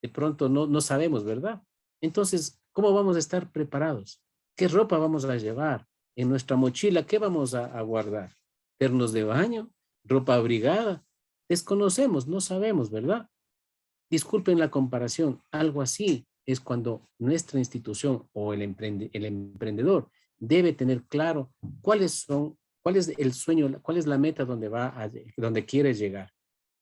De pronto no sabemos, ¿verdad? Entonces, ¿cómo vamos a estar preparados? ¿Qué ropa vamos a llevar? En nuestra mochila, ¿qué vamos a guardar? ¿Ternos de baño? ¿Ropa abrigada? Desconocemos, no sabemos, ¿verdad? Disculpen la comparación, algo así es cuando nuestra institución o el emprendedor debe tener claro cuál es el sueño, cuál es la meta donde quiere llegar.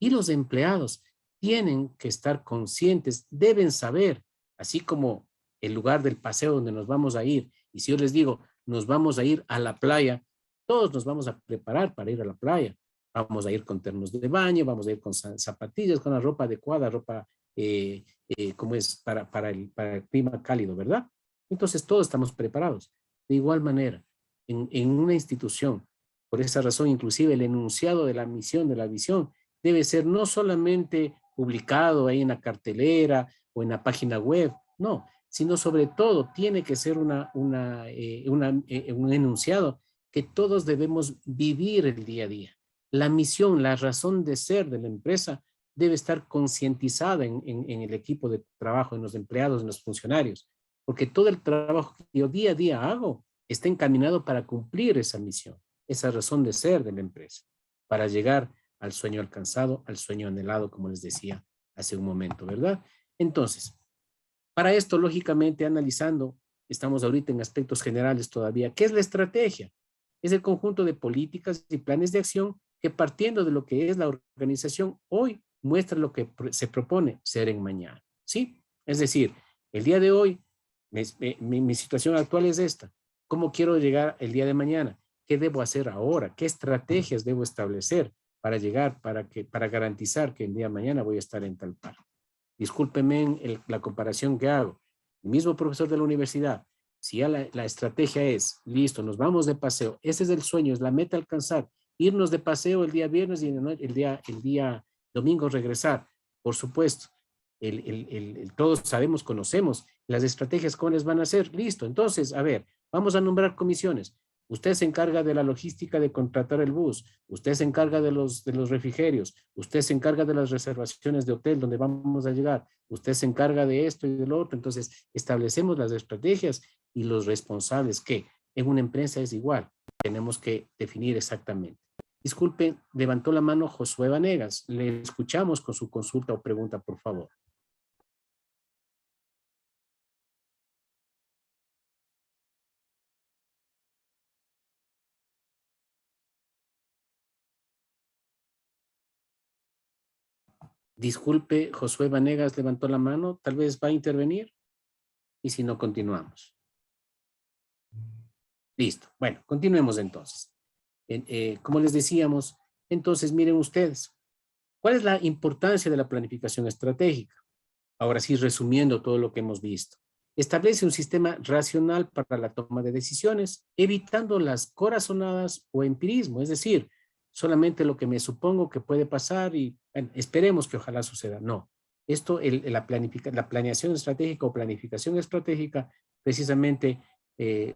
Y los empleados tienen que estar conscientes, deben saber, así como el lugar del paseo donde nos vamos a ir. Y si yo les digo, nos vamos a ir a la playa, todos nos vamos a preparar para ir a la playa. Vamos a ir con ternos de baño, vamos a ir con zapatillas, con la ropa adecuada, ropa como es para el clima cálido, ¿verdad? Entonces todos estamos preparados. De igual manera, en una institución, por esa razón, inclusive el enunciado de la misión, de la visión, debe ser no solamente publicado ahí en la cartelera o en la página web, no, sino sobre todo tiene que ser un enunciado que todos debemos vivir el día a día. La misión, la razón de ser de la empresa debe estar concientizada en el equipo de trabajo, en los empleados, en los funcionarios, porque todo el trabajo que yo día a día hago está encaminado para cumplir esa misión, esa razón de ser de la empresa, para llegar al sueño alcanzado, al sueño anhelado, como les decía hace un momento, ¿verdad? Entonces, para esto, lógicamente, analizando, estamos ahorita en aspectos generales todavía. ¿Qué es la estrategia? Es el conjunto de políticas y planes de acción que, partiendo de lo que es la organización hoy, muestra lo que se propone ser en mañana, ¿sí? Es decir, el día de hoy, mi situación actual es esta. ¿Cómo quiero llegar el día de mañana? ¿Qué debo hacer ahora? ¿Qué estrategias debo establecer para llegar, para garantizar que el día de mañana voy a estar en tal parte? Discúlpenme la comparación que hago. El mismo profesor de la universidad, si ya la estrategia es, listo, nos vamos de paseo, ese es el sueño, es la meta alcanzar, irnos de paseo el día viernes y el día domingo regresar, por supuesto. Todos sabemos, conocemos las estrategias, ¿cómo les van a hacer? Listo, entonces, a ver, vamos a nombrar comisiones. Usted se encarga de la logística de contratar el bus, usted se encarga de los refrigerios, usted se encarga de las reservaciones de hotel donde vamos a llegar, usted se encarga de esto y de lo otro. Entonces, establecemos las estrategias y los responsables, que en una empresa es igual, tenemos que definir exactamente. Disculpe, levantó la mano Josué Vanegas. Le escuchamos con su consulta o pregunta, por favor. Disculpe, Josué Vanegas levantó la mano, tal vez va a intervenir, y si no, continuamos. Listo, bueno, continuemos entonces. Como les decíamos, entonces miren ustedes, ¿cuál es la importancia de la planificación estratégica? Ahora sí, resumiendo todo lo que hemos visto. Establece un sistema racional para la toma de decisiones, evitando las corazonadas o empirismo, es decir, solamente lo que me supongo que puede pasar y bueno, esperemos que ojalá suceda. No, esto, la planeación estratégica o planificación estratégica precisamente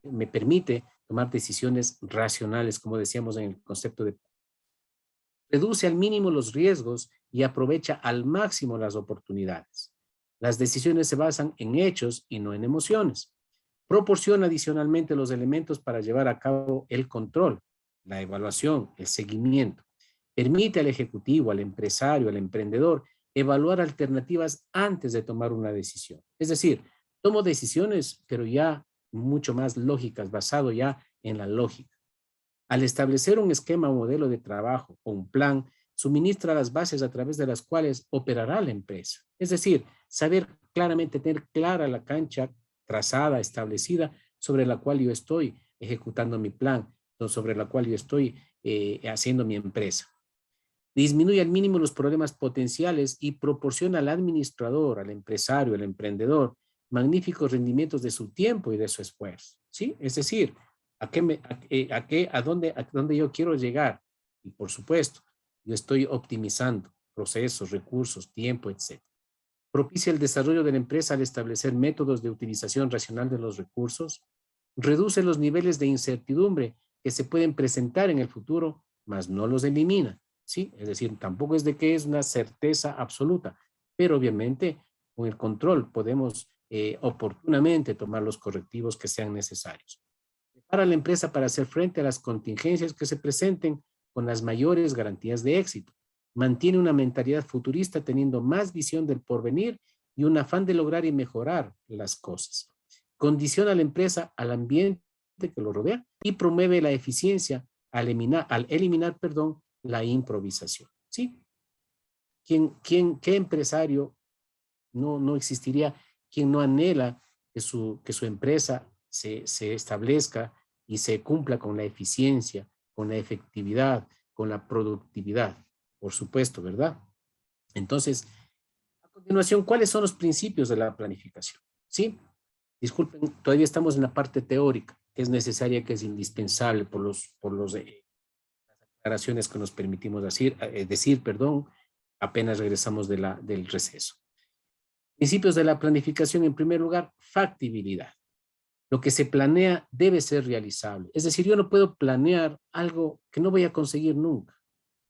me permite tomar decisiones racionales, como decíamos en el concepto de... Reduce al mínimo los riesgos y aprovecha al máximo las oportunidades. Las decisiones se basan en hechos y no en emociones. Proporciona adicionalmente los elementos para llevar a cabo el control, la evaluación, el seguimiento. Permite al ejecutivo, al empresario, al emprendedor evaluar alternativas antes de tomar una decisión. Es decir, tomo decisiones, pero ya mucho más lógicas, basado ya en la lógica. Al establecer un esquema o modelo de trabajo o un plan, suministra las bases a través de las cuales operará la empresa. Es decir, saber claramente, tener clara la cancha trazada, establecida, sobre la cual yo estoy ejecutando mi plan, sobre la cual yo estoy haciendo mi empresa. Disminuye al mínimo los problemas potenciales y proporciona al administrador, al empresario, al emprendedor, magníficos rendimientos de su tiempo y de su esfuerzo. ¿Sí? Es decir, a dónde yo quiero llegar. Y por supuesto, yo estoy optimizando procesos, recursos, tiempo, etc. Propicia el desarrollo de la empresa al establecer métodos de utilización racional de los recursos. Reduce los niveles de incertidumbre que se pueden presentar en el futuro, mas no los elimina. ¿Sí? Es decir, tampoco es de que es una certeza absoluta, pero obviamente con el control podemos oportunamente tomar los correctivos que sean necesarios. Prepara a la empresa para hacer frente a las contingencias que se presenten con las mayores garantías de éxito. Mantiene una mentalidad futurista teniendo más visión del porvenir y un afán de lograr y mejorar las cosas. Condiciona a la empresa al ambiente que lo rodea y promueve la eficiencia al eliminar, la improvisación. ¿Sí? ¿Qué empresario no existiría quien no anhela que su empresa se establezca y se cumpla con la eficiencia, con la efectividad, con la productividad? Por supuesto, ¿verdad? Entonces, a continuación, ¿cuáles son los principios de la planificación? ¿Sí? Disculpen, todavía estamos en la parte teórica, que es necesaria, que es indispensable por las aclaraciones que nos permitimos decir, apenas regresamos del receso. Principios de la planificación, en primer lugar, factibilidad. Lo que se planea debe ser realizable. Es decir, yo no puedo planear algo que no voy a conseguir nunca.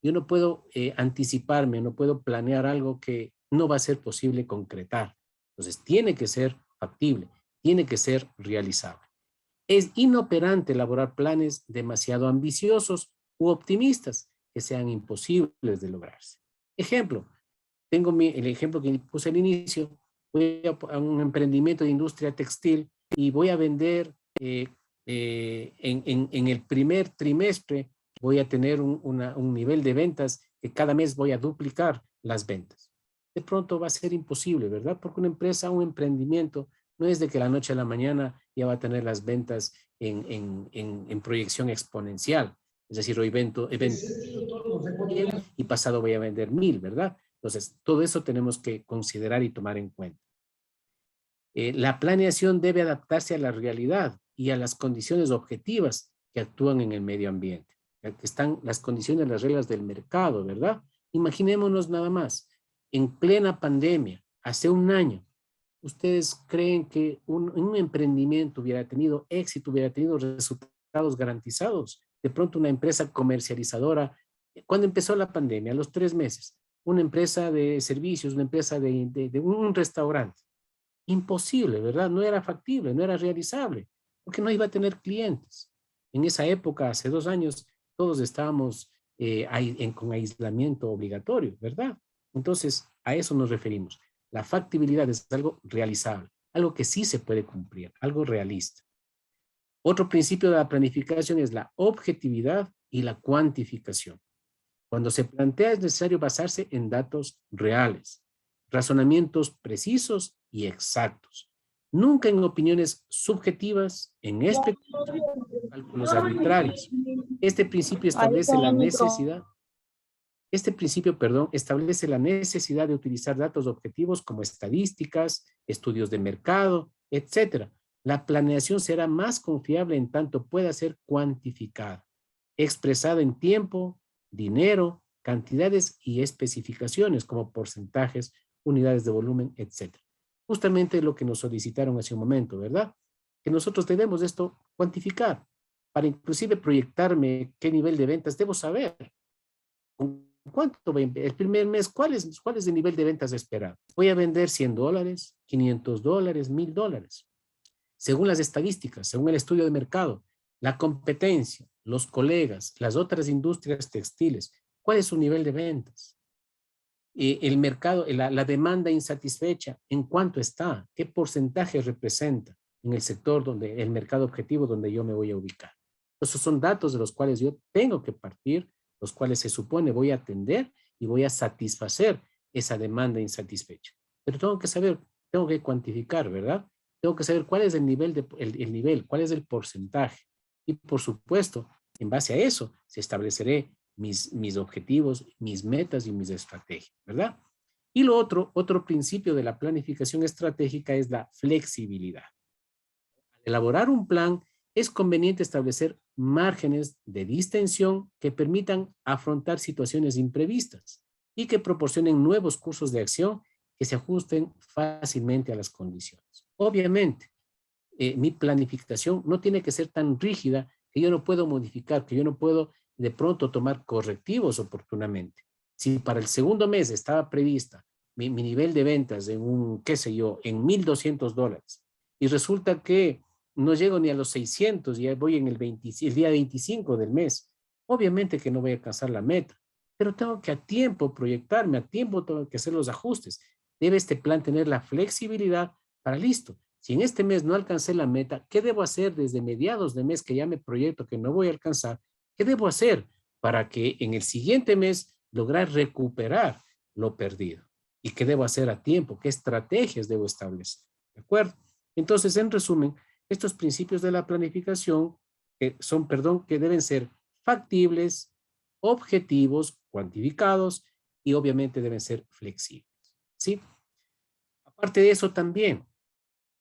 Yo no puedo anticiparme, no puedo planear algo que no va a ser posible concretar. Entonces, tiene que ser factible, tiene que ser realizable. Es inoperante elaborar planes demasiado ambiciosos u optimistas que sean imposibles de lograrse. Ejemplo, tengo el ejemplo que puse al inicio, voy a un emprendimiento de industria textil y voy a vender en el primer trimestre, voy a tener un nivel de ventas que cada mes voy a duplicar las ventas. De pronto va a ser imposible, ¿verdad? Porque una empresa, un emprendimiento, no es de que la noche a la mañana ya va a tener las ventas en proyección exponencial. Es decir, hoy vendo y pasado voy a vender 1000, ¿verdad? Entonces, todo eso tenemos que considerar y tomar en cuenta. La planeación debe adaptarse a la realidad y a las condiciones objetivas que actúan en el medio ambiente, que están las condiciones, las reglas del mercado, ¿verdad? Imaginémonos nada más, en plena pandemia, hace un año, ¿ustedes creen que un emprendimiento hubiera tenido éxito, hubiera tenido resultados garantizados? De pronto una empresa comercializadora, cuando empezó la pandemia, a los 3 meses, una empresa de servicios, una empresa de un restaurante, imposible, ¿verdad? No era factible, no era realizable, porque no iba a tener clientes. En esa época, hace 2 años, todos estábamos con aislamiento obligatorio, ¿verdad? Entonces, a eso nos referimos. La factibilidad es algo realizable, algo que sí se puede cumplir, algo realista. Otro principio de la planificación es la objetividad y la cuantificación. Cuando se plantea es necesario basarse en datos reales, razonamientos precisos y exactos. Nunca en opiniones subjetivas, en especulaciones, cálculos arbitrarios. Este principio establece la necesidad establece la necesidad de utilizar datos objetivos como estadísticas, estudios de mercado, etc. La planeación será más confiable en tanto pueda ser cuantificada, expresada en tiempo, dinero, cantidades y especificaciones como porcentajes, unidades de volumen, etc. Justamente lo que nos solicitaron hace un momento, ¿verdad? Que nosotros debemos esto cuantificar para inclusive proyectarme qué nivel de ventas debo saber. ¿Cuánto voy a el primer mes? ¿Cuál es el nivel de ventas esperado? Voy a vender $100, $500, $1000. Según las estadísticas, según el estudio de mercado, la competencia, los colegas, las otras industrias textiles, ¿cuál es su nivel de ventas? El mercado, la demanda insatisfecha, ¿en cuánto está? ¿Qué porcentaje representa en el sector donde, el mercado objetivo donde yo me voy a ubicar? Esos son datos de los cuales yo tengo que partir, los cuales se supone voy a atender y voy a satisfacer esa demanda insatisfecha. Pero tengo que saber, tengo que cuantificar, ¿verdad? Tengo que saber cuál es el nivel, cuál es el porcentaje. Y por supuesto, en base a eso, se estableceré mis objetivos, mis metas y mis estrategias, ¿verdad? Y lo otro principio de la planificación estratégica es la flexibilidad. Al elaborar un plan, es conveniente establecer márgenes de distensión que permitan afrontar situaciones imprevistas y que proporcionen nuevos cursos de acción que se ajusten fácilmente a las condiciones. Obviamente, mi planificación no tiene que ser tan rígida que yo no puedo modificar, que yo no puedo de pronto tomar correctivos oportunamente. Si para el segundo mes estaba prevista mi nivel de ventas en qué sé yo, en $1200 y resulta que no llego ni a los 600, ya voy en el día 25 del mes, obviamente que no voy a alcanzar la meta, pero tengo que a tiempo proyectarme, a tiempo tengo que hacer los ajustes. Debe este plan tener la flexibilidad para listo. Si en este mes no alcancé la meta, ¿qué debo hacer desde mediados de mes que ya me proyecto que no voy a alcanzar? ¿Qué debo hacer para que en el siguiente mes lograr recuperar lo perdido? ¿Y qué debo hacer a tiempo? ¿Qué estrategias debo establecer? ¿De acuerdo? Entonces, en resumen, estos principios de la planificación que deben ser factibles, objetivos, cuantificados y obviamente deben ser flexibles. ¿Sí? Aparte de eso también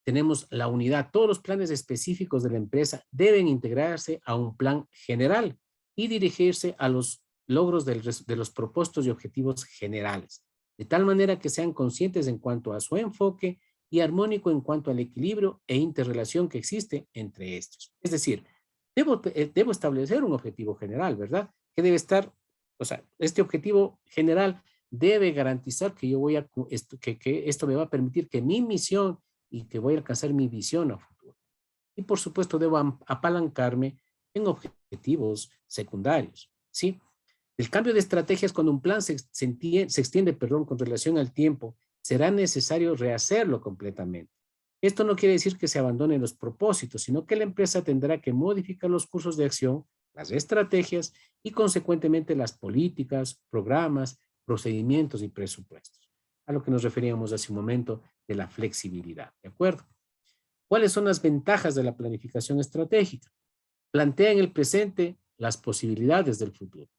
tenemos la unidad. Todos los planes específicos de la empresa deben integrarse a un plan general y dirigirse a los logros de los propósitos y objetivos generales, de tal manera que sean conscientes en cuanto a su enfoque y armónico en cuanto al equilibrio e interrelación que existe entre estos. Es decir, debo establecer un objetivo general, ¿verdad? Que debe estar, o sea, este objetivo general debe garantizar que yo voy a, que esto me va a permitir que mi misión y que voy a alcanzar mi visión a futuro. Y por supuesto debo apalancarme en objetivos secundarios, ¿sí? El cambio de estrategias cuando un plan se extiende, perdón, con relación al tiempo, será necesario rehacerlo completamente. Esto no quiere decir que se abandonen los propósitos, sino que la empresa tendrá que modificar los cursos de acción, las estrategias y consecuentemente las políticas, programas, procedimientos y presupuestos. A lo que nos referíamos hace un momento de la flexibilidad, ¿de acuerdo? ¿Cuáles son las ventajas de la planificación estratégica? Plantea en el presente las posibilidades del futuro.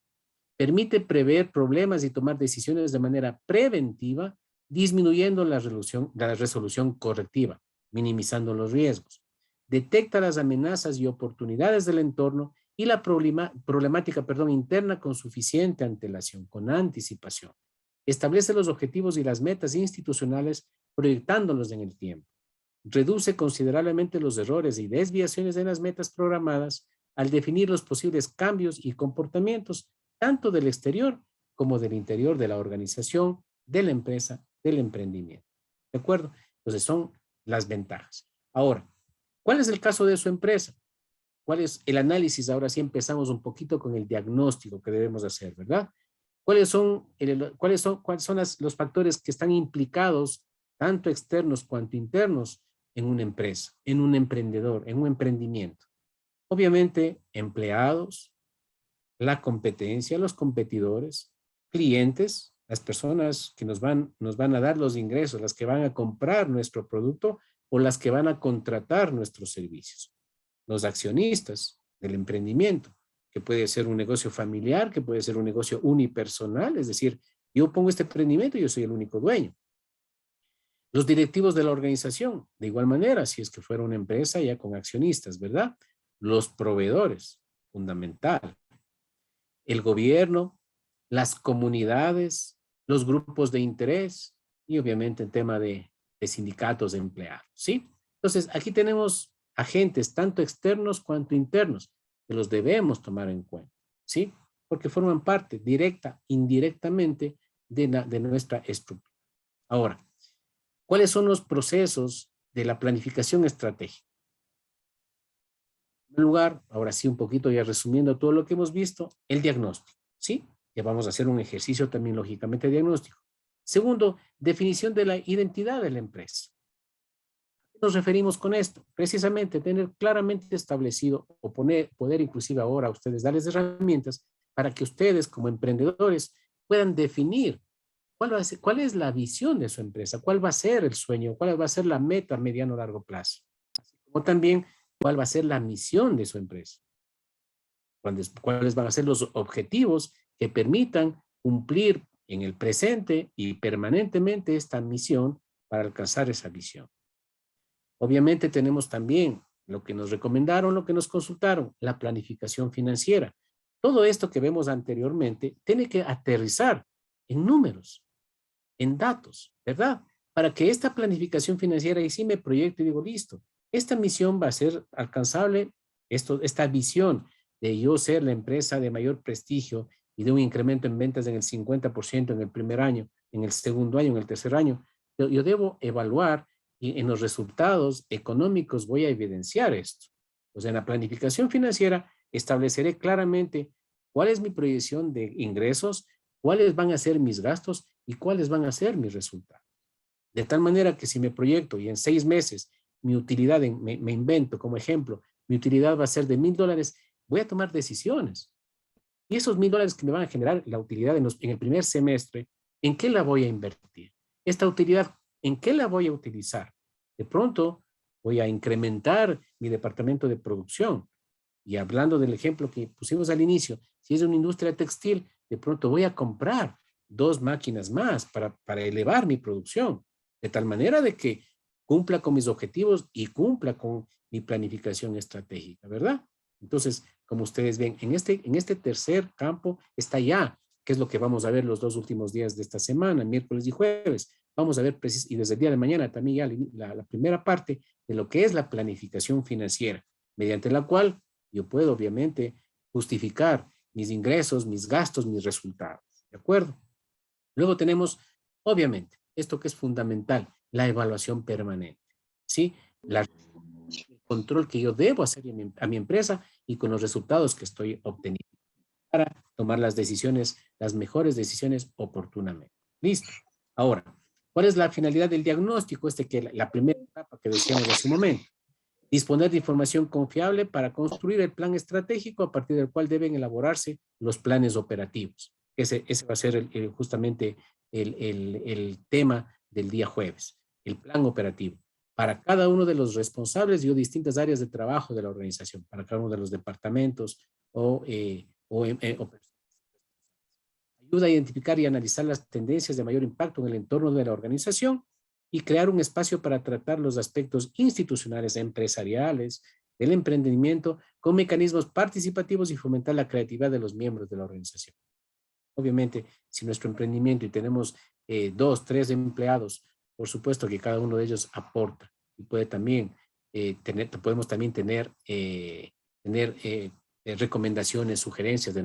Permite prever problemas y tomar decisiones de manera preventiva, disminuyendo la resolución correctiva, minimizando los riesgos. Detecta las amenazas y oportunidades del entorno y la problemática interna con suficiente antelación, con anticipación. Establece los objetivos y las metas institucionales proyectándolos en el tiempo. Reduce considerablemente los errores y desviaciones en las metas programadas al definir los posibles cambios y comportamientos tanto del exterior como del interior de la organización, de la empresa, del emprendimiento. ¿De acuerdo? Entonces son las ventajas. Ahora, ¿cuál es el caso de su empresa? ¿Cuál es el análisis? Ahora sí empezamos un poquito con el diagnóstico que debemos hacer, ¿verdad? ¿Cuáles son los factores que están implicados, tanto externos cuanto internos, en una empresa, en un emprendedor, en un emprendimiento? Obviamente, empleados, la competencia, los competidores, clientes, las personas que nos van a dar los ingresos, las que van a comprar nuestro producto o las que van a contratar nuestros servicios. Los accionistas del emprendimiento, que puede ser un negocio familiar, que puede ser un negocio unipersonal, es decir, yo pongo este emprendimiento y yo soy el único dueño. Los directivos de la organización, de igual manera, si es que fuera una empresa ya con accionistas, ¿verdad? Los proveedores, fundamental. El gobierno, las comunidades, los grupos de interés y obviamente el tema de sindicatos de empleados, ¿sí? Entonces, aquí tenemos agentes tanto externos cuanto internos que los debemos tomar en cuenta, ¿sí? Porque forman parte directa, indirectamente de nuestra estructura. Ahora, ¿cuáles son los procesos de la planificación estratégica? En primer lugar, ahora sí un poquito ya resumiendo todo lo que hemos visto, el diagnóstico, ¿sí? Ya vamos a hacer un ejercicio también lógicamente diagnóstico. Segundo, definición de la identidad de la empresa. ¿A qué nos referimos con esto? Precisamente tener claramente establecido o poder inclusive ahora a ustedes darles herramientas para que ustedes como emprendedores puedan definir cuál es la visión de su empresa, cuál va a ser el sueño, cuál va a ser la meta a mediano o largo plazo. Así como también cuál va a ser la misión de su empresa. Cuáles van a ser los objetivos que permitan cumplir en el presente y permanentemente esta misión para alcanzar esa visión. Obviamente tenemos también lo que nos recomendaron, lo que nos consultaron, la planificación financiera. Todo esto que vemos anteriormente tiene que aterrizar en números, en datos, ¿verdad? Para que esta planificación financiera, y sí me proyecto y digo, listo, esta misión va a ser alcanzable, esta visión de yo ser la empresa de mayor prestigio y de un incremento en ventas en el 50% en el primer año, en el segundo año, en el tercer año, yo debo evaluar y en los resultados económicos voy a evidenciar esto. O sea, en la planificación financiera estableceré claramente cuál es mi proyección de ingresos, cuáles van a ser mis gastos y cuáles van a ser mis resultados. De tal manera que si me proyecto y en 6 meses mi utilidad, me invento como ejemplo, mi utilidad va a ser de $1,000, voy a tomar decisiones. Y esos $1,000 que me van a generar la utilidad en el primer semestre, ¿en qué la voy a invertir? Esta utilidad, ¿en qué la voy a utilizar? De pronto voy a incrementar mi departamento de producción. Y hablando del ejemplo que pusimos al inicio, si es una industria textil, de pronto voy a comprar 2 máquinas más para elevar mi producción, de tal manera de que cumpla con mis objetivos y cumpla con mi planificación estratégica, ¿verdad? Entonces, como ustedes ven, en este tercer campo está ya, que es lo que vamos a ver los 2 últimos días de esta semana, miércoles y jueves. Vamos a ver, y desde el día de mañana también ya la primera parte de lo que es la planificación financiera, mediante la cual yo puedo obviamente justificar mis ingresos, mis gastos, mis resultados, ¿de acuerdo? Luego tenemos, obviamente, esto que es fundamental, la evaluación permanente, ¿sí? El control que yo debo hacer a mi empresa y con los resultados que estoy obteniendo para tomar las decisiones, las mejores decisiones oportunamente. Listo. Ahora, ¿cuál es la finalidad del diagnóstico? La primera etapa que decíamos hace un momento. Disponer de información confiable para construir el plan estratégico a partir del cual deben elaborarse los planes operativos. Ese va a ser justamente el tema del día jueves, el plan operativo. Para cada uno de los responsables y o distintas áreas de trabajo de la organización, para cada uno de los departamentos o personas. Ayuda a identificar y analizar las tendencias de mayor impacto en el entorno de la organización y crear un espacio para tratar los aspectos institucionales, empresariales, del emprendimiento, con mecanismos participativos y fomentar la creatividad de los miembros de la organización. Obviamente, si nuestro emprendimiento y tenemos 2, 3 empleados, por supuesto que cada uno de ellos aporta y puede también podemos también tener recomendaciones, sugerencias de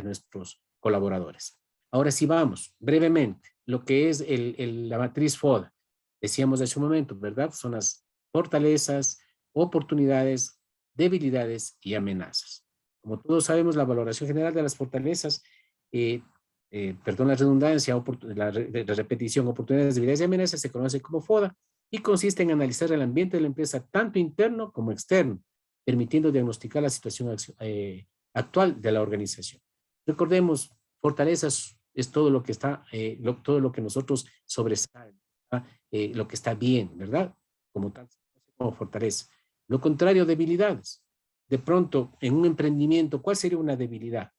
nuestros colaboradores. Ahora sí vamos, brevemente, lo que es la matriz FODA. Decíamos hace un momento, ¿verdad? Son las fortalezas, oportunidades, debilidades y amenazas. Como todos sabemos, la valoración general de las fortalezas, perdón la redundancia, la repetición, oportunidades, debilidades y amenazas se conoce como FODA y consiste en analizar el ambiente de la empresa tanto interno como externo, permitiendo diagnosticar la situación actual de la organización. Recordemos, fortalezas es todo lo que está, todo lo que nosotros sobresalen, lo que está bien, ¿verdad? Como tal, como fortaleza. Lo contrario, debilidades. De pronto, en un emprendimiento, ¿cuál sería una debilidad?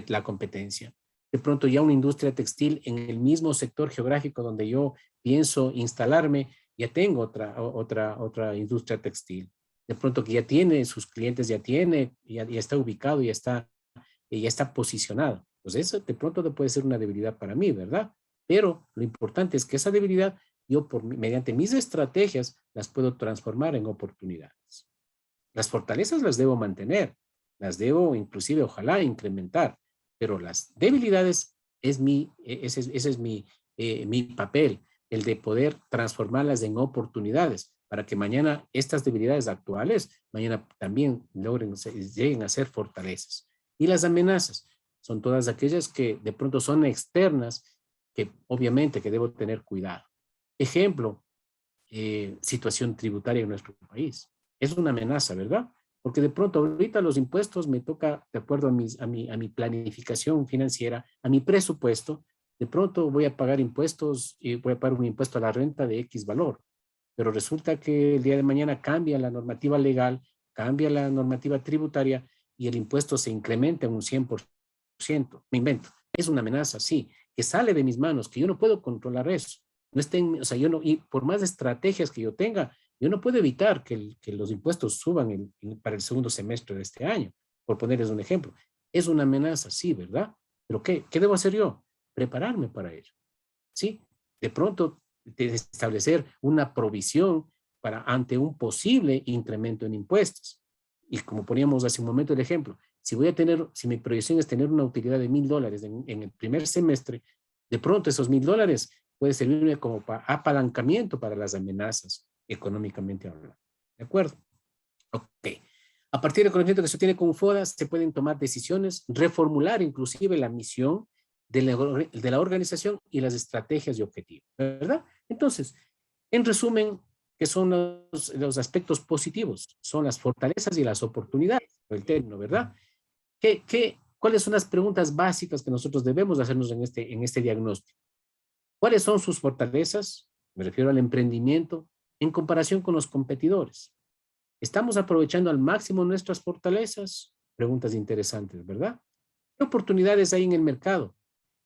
La competencia. De pronto ya una industria textil en el mismo sector geográfico donde yo pienso instalarme, ya tengo otra industria textil. De pronto que ya tiene sus clientes, ya está ubicado, ya está posicionado. Pues eso de pronto puede ser una debilidad para mí, ¿verdad? Pero lo importante es que esa debilidad yo mediante mis estrategias las puedo transformar en oportunidades. Las fortalezas las debo mantener, las debo inclusive ojalá incrementar, pero las debilidades ese es mi papel, el de poder transformarlas en oportunidades para que mañana estas debilidades actuales, mañana también lleguen a ser fortalezas. Y las amenazas son todas aquellas que de pronto son externas, que obviamente que debo tener cuidado. Ejemplo, situación tributaria en nuestro país. Es una amenaza, ¿verdad? Porque de pronto ahorita los impuestos me toca, de acuerdo a mi planificación financiera, a mi presupuesto, de pronto voy a pagar impuestos y voy a pagar un impuesto a la renta de X valor. Pero resulta que el día de mañana cambia la normativa legal, cambia la normativa tributaria y el impuesto se incrementa en un 100%. Me invento. Es una amenaza, sí, que sale de mis manos, que yo no puedo controlar eso. No estén, o sea, yo no, y por más estrategias que yo tenga, yo no puedo evitar que los impuestos suban para el segundo semestre de este año, por ponerles un ejemplo. Es una amenaza, sí, ¿verdad? Pero ¿qué debo hacer yo? Prepararme para ello, ¿sí? De pronto, establecer una provisión ante un posible incremento en impuestos. Y como poníamos hace un momento el ejemplo, si mi proyección es tener una utilidad de $1,000 en el primer semestre, de pronto esos $1,000 puede servirme como apalancamiento para las amenazas económicamente hablando. ¿De acuerdo? Ok. A partir del conocimiento que se tiene con FODA, se pueden tomar decisiones, reformular inclusive la misión de la organización y las estrategias y objetivos, ¿verdad? Entonces, en resumen, ¿qué son los aspectos positivos? Son las fortalezas y las oportunidades, el término, ¿verdad? ¿Cuáles son las preguntas básicas que nosotros debemos hacernos en este diagnóstico? ¿Cuáles son sus fortalezas? Me refiero al emprendimiento en comparación con los competidores. ¿Estamos aprovechando al máximo nuestras fortalezas? Preguntas interesantes, ¿verdad? ¿Qué oportunidades hay en el mercado?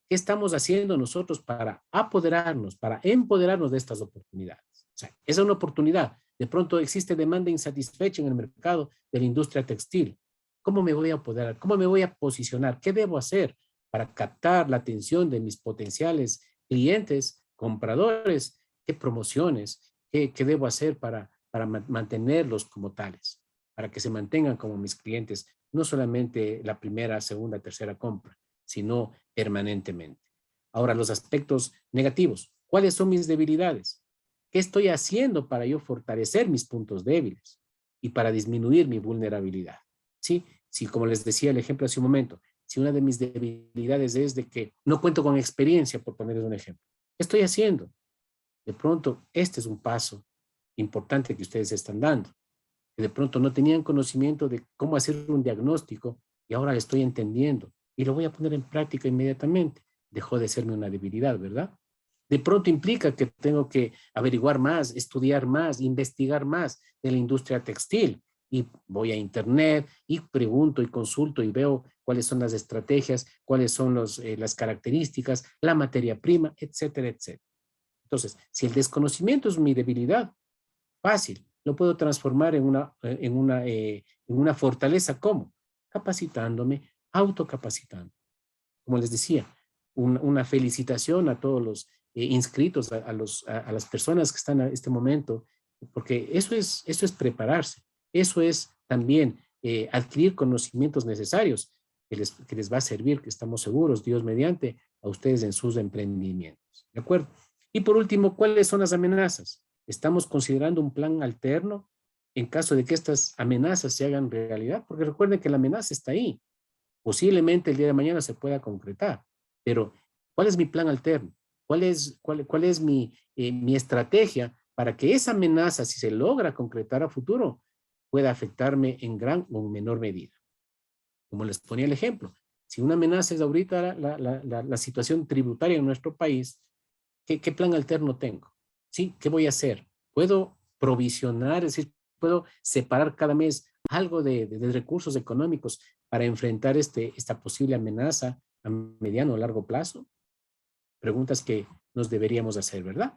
¿Qué estamos haciendo nosotros para empoderarnos de estas oportunidades? O sea, esa es una oportunidad. De pronto existe demanda insatisfecha en el mercado de la industria textil. ¿Cómo me voy a apoderar? ¿Cómo me voy a posicionar? ¿Qué debo hacer para captar la atención de mis potenciales clientes, compradores? ¿Qué promociones? ¿Qué debo hacer para mantenerlos como tales? Para que se mantengan como mis clientes, no solamente la primera, segunda, tercera compra, sino permanentemente. Ahora, los aspectos negativos. ¿Cuáles son mis debilidades? ¿Qué estoy haciendo para yo fortalecer mis puntos débiles y para disminuir mi vulnerabilidad? ¿Sí? Si, como les decía el ejemplo hace un momento, si una de mis debilidades es de que no cuento con experiencia, por ponerles un ejemplo, ¿qué estoy haciendo? De pronto, este es un paso importante que ustedes están dando. Que de pronto no tenían conocimiento de cómo hacer un diagnóstico y ahora lo estoy entendiendo y lo voy a poner en práctica inmediatamente. Dejó de serme una debilidad, ¿verdad? De pronto implica que tengo que averiguar más, estudiar más, investigar más de la industria textil. Y voy a internet y pregunto y consulto y veo cuáles son las estrategias, cuáles son las características, la materia prima, etcétera, etcétera. Entonces, si el desconocimiento es mi debilidad, fácil, lo puedo transformar en una fortaleza. ¿Cómo? Capacitándome, autocapacitando. Como les decía, una felicitación a todos los inscritos, a las personas que están a este momento, porque eso es prepararse, eso es también adquirir conocimientos necesarios que les va a servir, que estamos seguros, Dios mediante, a ustedes en sus emprendimientos. ¿De acuerdo? Y por último, ¿cuáles son las amenazas? ¿Estamos considerando un plan alterno en caso de que estas amenazas se hagan realidad? Porque recuerden que la amenaza está ahí. Posiblemente el día de mañana se pueda concretar, pero ¿cuál es mi plan alterno? ¿Cuál es mi estrategia para que esa amenaza, si se logra concretar a futuro, pueda afectarme en gran o en menor medida? Como les ponía el ejemplo, si una amenaza es ahorita la situación tributaria en nuestro país, ¿qué plan alterno tengo? ¿Sí? ¿Qué voy a hacer? ¿Puedo provisionar, es decir, puedo separar cada mes algo de recursos económicos para enfrentar esta posible amenaza a mediano o largo plazo? Preguntas que nos deberíamos hacer, ¿verdad?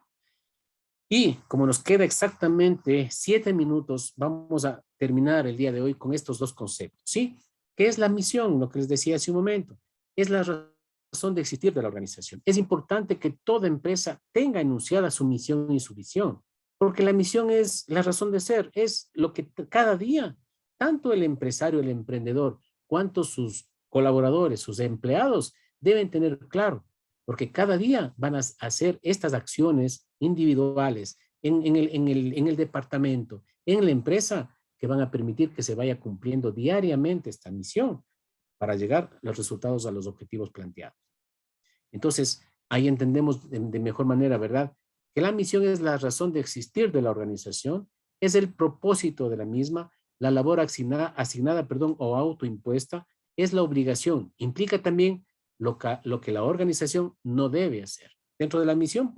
Y como nos queda exactamente 7 minutos, vamos a terminar el día de hoy con estos dos conceptos, ¿sí? ¿Qué es la misión? Lo que les decía hace un momento. Es la razón de existir de la organización. Es importante que toda empresa tenga enunciada su misión y su visión, porque la misión es la razón de ser, es lo que cada día, tanto el empresario, el emprendedor, cuanto sus colaboradores, sus empleados, deben tener claro, porque cada día van a hacer estas acciones individuales en el departamento, en la empresa, que van a permitir que se vaya cumpliendo diariamente esta misión para llegar a los resultados, a los objetivos planteados. Entonces, ahí entendemos de mejor manera, ¿verdad? Que la misión es la razón de existir de la organización, es el propósito de la misma, la labor asignada, o autoimpuesta, es la obligación. Implica también lo que la organización no debe hacer. Dentro de la misión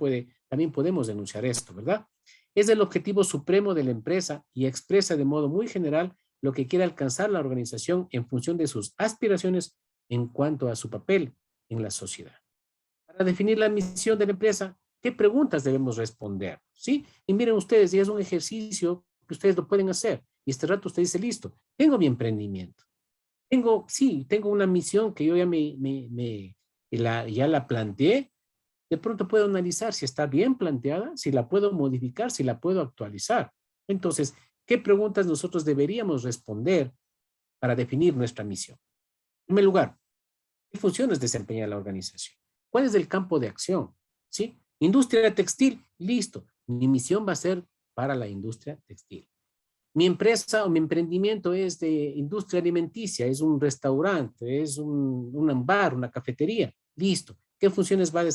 también podemos denunciar esto, ¿verdad? Es el objetivo supremo de la empresa y expresa de modo muy general lo que quiere alcanzar la organización en función de sus aspiraciones en cuanto a su papel en la sociedad. Para definir la misión de la empresa, ¿qué preguntas debemos responder? ¿Sí? Y miren ustedes, ya es un ejercicio que ustedes lo pueden hacer. Y este rato usted dice, listo, tengo mi emprendimiento. Tengo una misión que yo ya la planteé. De pronto puedo analizar si está bien planteada, si la puedo modificar, si la puedo actualizar. Entonces, ¿qué preguntas nosotros deberíamos responder para definir nuestra misión? En primer lugar, ¿qué funciones desempeña la organización? ¿Cuál es el campo de acción? ¿Sí? Industria textil, listo. Mi misión va a ser para la industria textil. Mi empresa o mi emprendimiento es de industria alimenticia, es un restaurante, es un bar, una cafetería, listo. ¿Qué funciones voy a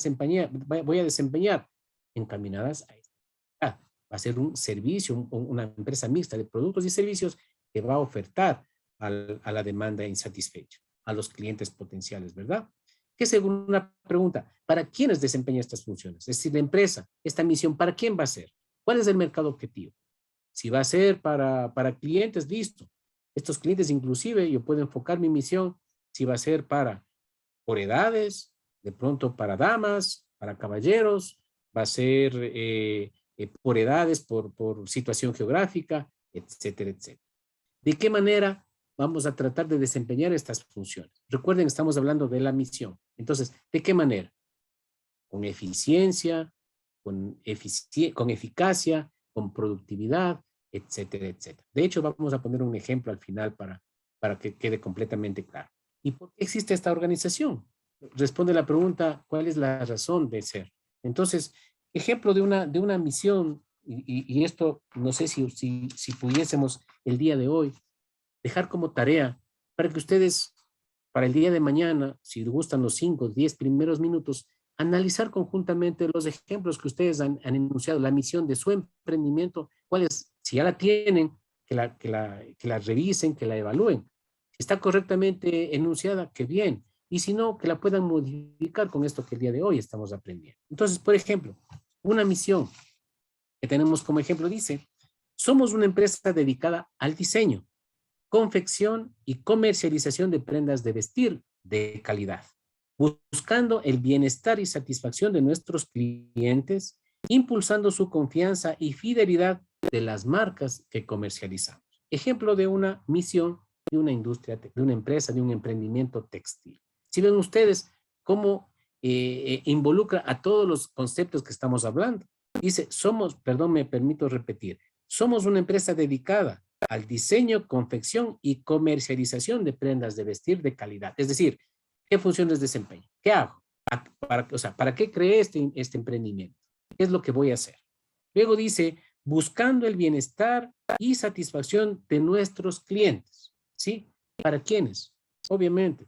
desempeñar? Encaminadas a esta. Va a ser un servicio, una empresa mixta de productos y servicios que va a ofertar a la demanda insatisfecha, a los clientes potenciales, ¿verdad? ¿Qué segunda pregunta? ¿Para quiénes desempeña estas funciones? Es decir, la empresa, esta misión, ¿para quién va a ser? ¿Cuál es el mercado objetivo? Si va a ser para clientes, listo. Estos clientes inclusive yo puedo enfocar mi misión si va a ser por edades, de pronto para damas, para caballeros, va a ser por edades, por situación geográfica, etcétera, etcétera. ¿De qué manera vamos a tratar de desempeñar estas funciones? Recuerden, estamos hablando de la misión. Entonces, ¿de qué manera? Con eficiencia, con eficacia, con productividad, etcétera, etcétera. De hecho, vamos a poner un ejemplo al final para que quede completamente claro. ¿Y por qué existe esta organización? Responde la pregunta, ¿cuál es la razón de ser? Entonces, ejemplo de una misión y esto no sé si pudiésemos el día de hoy dejar como tarea para que ustedes, para el día de mañana, si gustan los 5 o 10 primeros minutos, analizar conjuntamente los ejemplos que ustedes han enunciado, la misión de su emprendimiento, cuáles, si ya la tienen, que la revisen, que la evalúen. Si está correctamente enunciada, qué bien. Y si no, que la puedan modificar con esto que el día de hoy estamos aprendiendo. Entonces, por ejemplo, una misión que tenemos como ejemplo dice, somos una empresa dedicada al diseño, confección y comercialización de prendas de vestir de calidad, buscando el bienestar y satisfacción de nuestros clientes, impulsando su confianza y fidelidad de las marcas que comercializamos. Ejemplo de una misión de una industria, de una empresa, de un emprendimiento textil. Si ven ustedes cómo involucra a todos los conceptos que estamos hablando. Dice, me permito repetir, somos una empresa dedicada al diseño, confección y comercialización de prendas de vestir de calidad. Es decir, ¿qué funciones desempeño? ¿Qué hago? ¿Para qué creé este emprendimiento? ¿Qué es lo que voy a hacer? Luego dice, buscando el bienestar y satisfacción de nuestros clientes. ¿Sí? ¿Para quiénes? Obviamente,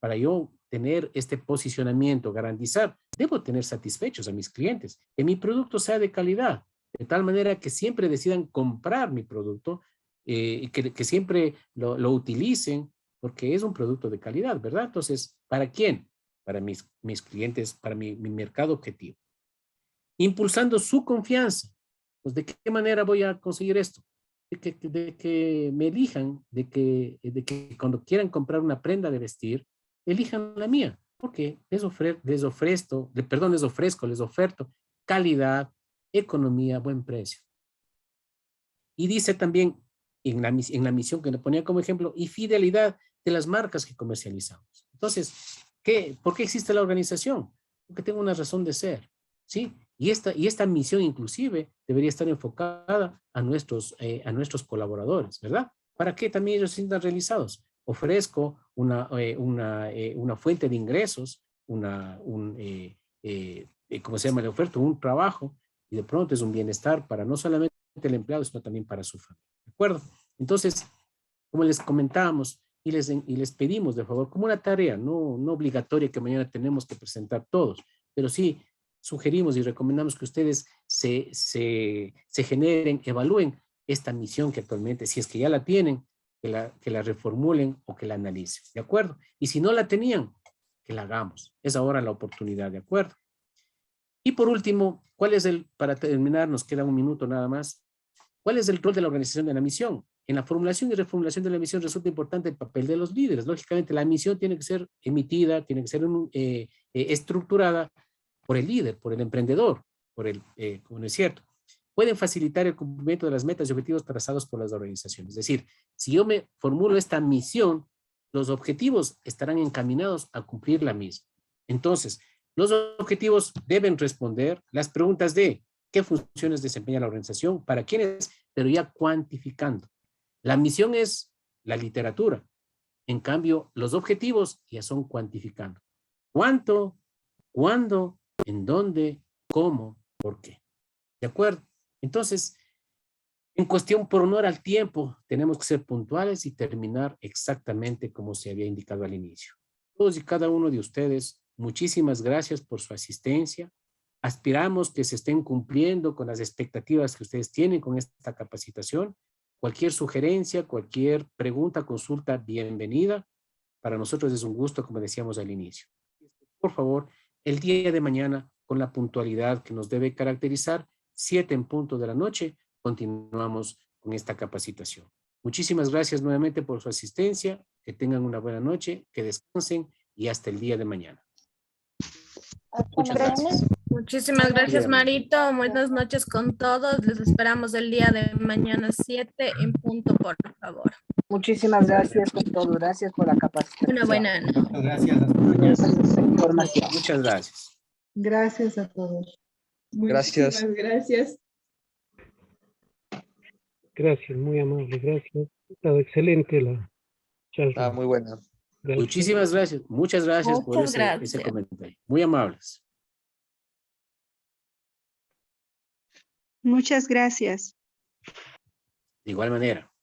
para yo tener este posicionamiento, garantizar, debo tener satisfechos a mis clientes, que mi producto sea de calidad, de tal manera que siempre decidan comprar mi producto y que siempre lo utilicen, porque es un producto de calidad, ¿verdad? Entonces, ¿para quién? Para mis clientes, para mi mercado objetivo. Impulsando su confianza. Pues, ¿de qué manera voy a conseguir esto? De que me elijan, de que cuando quieran comprar una prenda de vestir, elijan la mía, porque les oferto calidad, economía, buen precio. Y dice también en la misión que le ponía como ejemplo, y fidelidad de las marcas que comercializamos. Entonces, ¿por qué existe la organización? Porque tengo una razón de ser, ¿sí? Y esta misión inclusive debería estar enfocada a nuestros colaboradores, ¿verdad? Para que también ellos se sientan realizados. Ofrezco una fuente de ingresos, ¿cómo se llama? Le oferto un trabajo y de pronto es un bienestar para no solamente el empleado, sino también para su familia. ¿De acuerdo? Entonces, como les comentábamos y les pedimos de favor, como una tarea, no obligatoria que mañana tenemos que presentar todos, pero sí sugerimos y recomendamos que ustedes se generen, evalúen esta misión que actualmente, si es que ya la tienen, que la reformulen o que la analicen, ¿de acuerdo? Y si no la tenían, que la hagamos. Es ahora la oportunidad, ¿de acuerdo? Y por último, para terminar, nos queda un minuto nada más, ¿cuál es el rol de la organización de la misión? En la formulación y reformulación de la misión resulta importante el papel de los líderes. Lógicamente, la misión tiene que ser emitida, tiene que ser estructurada por el líder, por el emprendedor, como no es cierto. Pueden facilitar el cumplimiento de las metas y objetivos trazados por las organizaciones. Es decir, si yo me formulo esta misión, los objetivos estarán encaminados a cumplir la misma. Entonces, los objetivos deben responder las preguntas de qué funciones desempeña la organización, para quiénes, pero ya cuantificando. La misión es la literatura. En cambio, los objetivos ya son cuantificando. ¿Cuánto? ¿Cuándo? ¿En dónde? ¿Cómo? ¿Por qué? ¿De acuerdo? Entonces, en cuestión por honor al tiempo, tenemos que ser puntuales y terminar exactamente como se había indicado al inicio. Todos y cada uno de ustedes, muchísimas gracias por su asistencia. Aspiramos que se estén cumpliendo con las expectativas que ustedes tienen con esta capacitación. Cualquier sugerencia, cualquier pregunta, consulta, bienvenida. Para nosotros es un gusto, como decíamos al inicio. Por favor, el día de mañana, con la puntualidad que nos debe caracterizar, 7 en punto de la noche, continuamos con esta capacitación. Muchísimas gracias nuevamente por su asistencia. Que tengan una buena noche, que descansen y hasta el día de mañana. Muchas gracias. Muchísimas gracias, Marito. Buenas noches con todos. Les esperamos el día de mañana 7 en punto, por favor. Muchísimas gracias por todo. Gracias por la capacitación. Una buena noche. Muchas gracias. Hasta mañana. Información. Muchas gracias. Gracias a todos. Gracias. Muchísimas gracias. Gracias, muy amable, gracias. Ha estado excelente la charla. Muy buena. Gracias. Muchísimas gracias. Muchas gracias por Muchas ese gracias. comentario. Muy amables. Muchas gracias. De igual manera.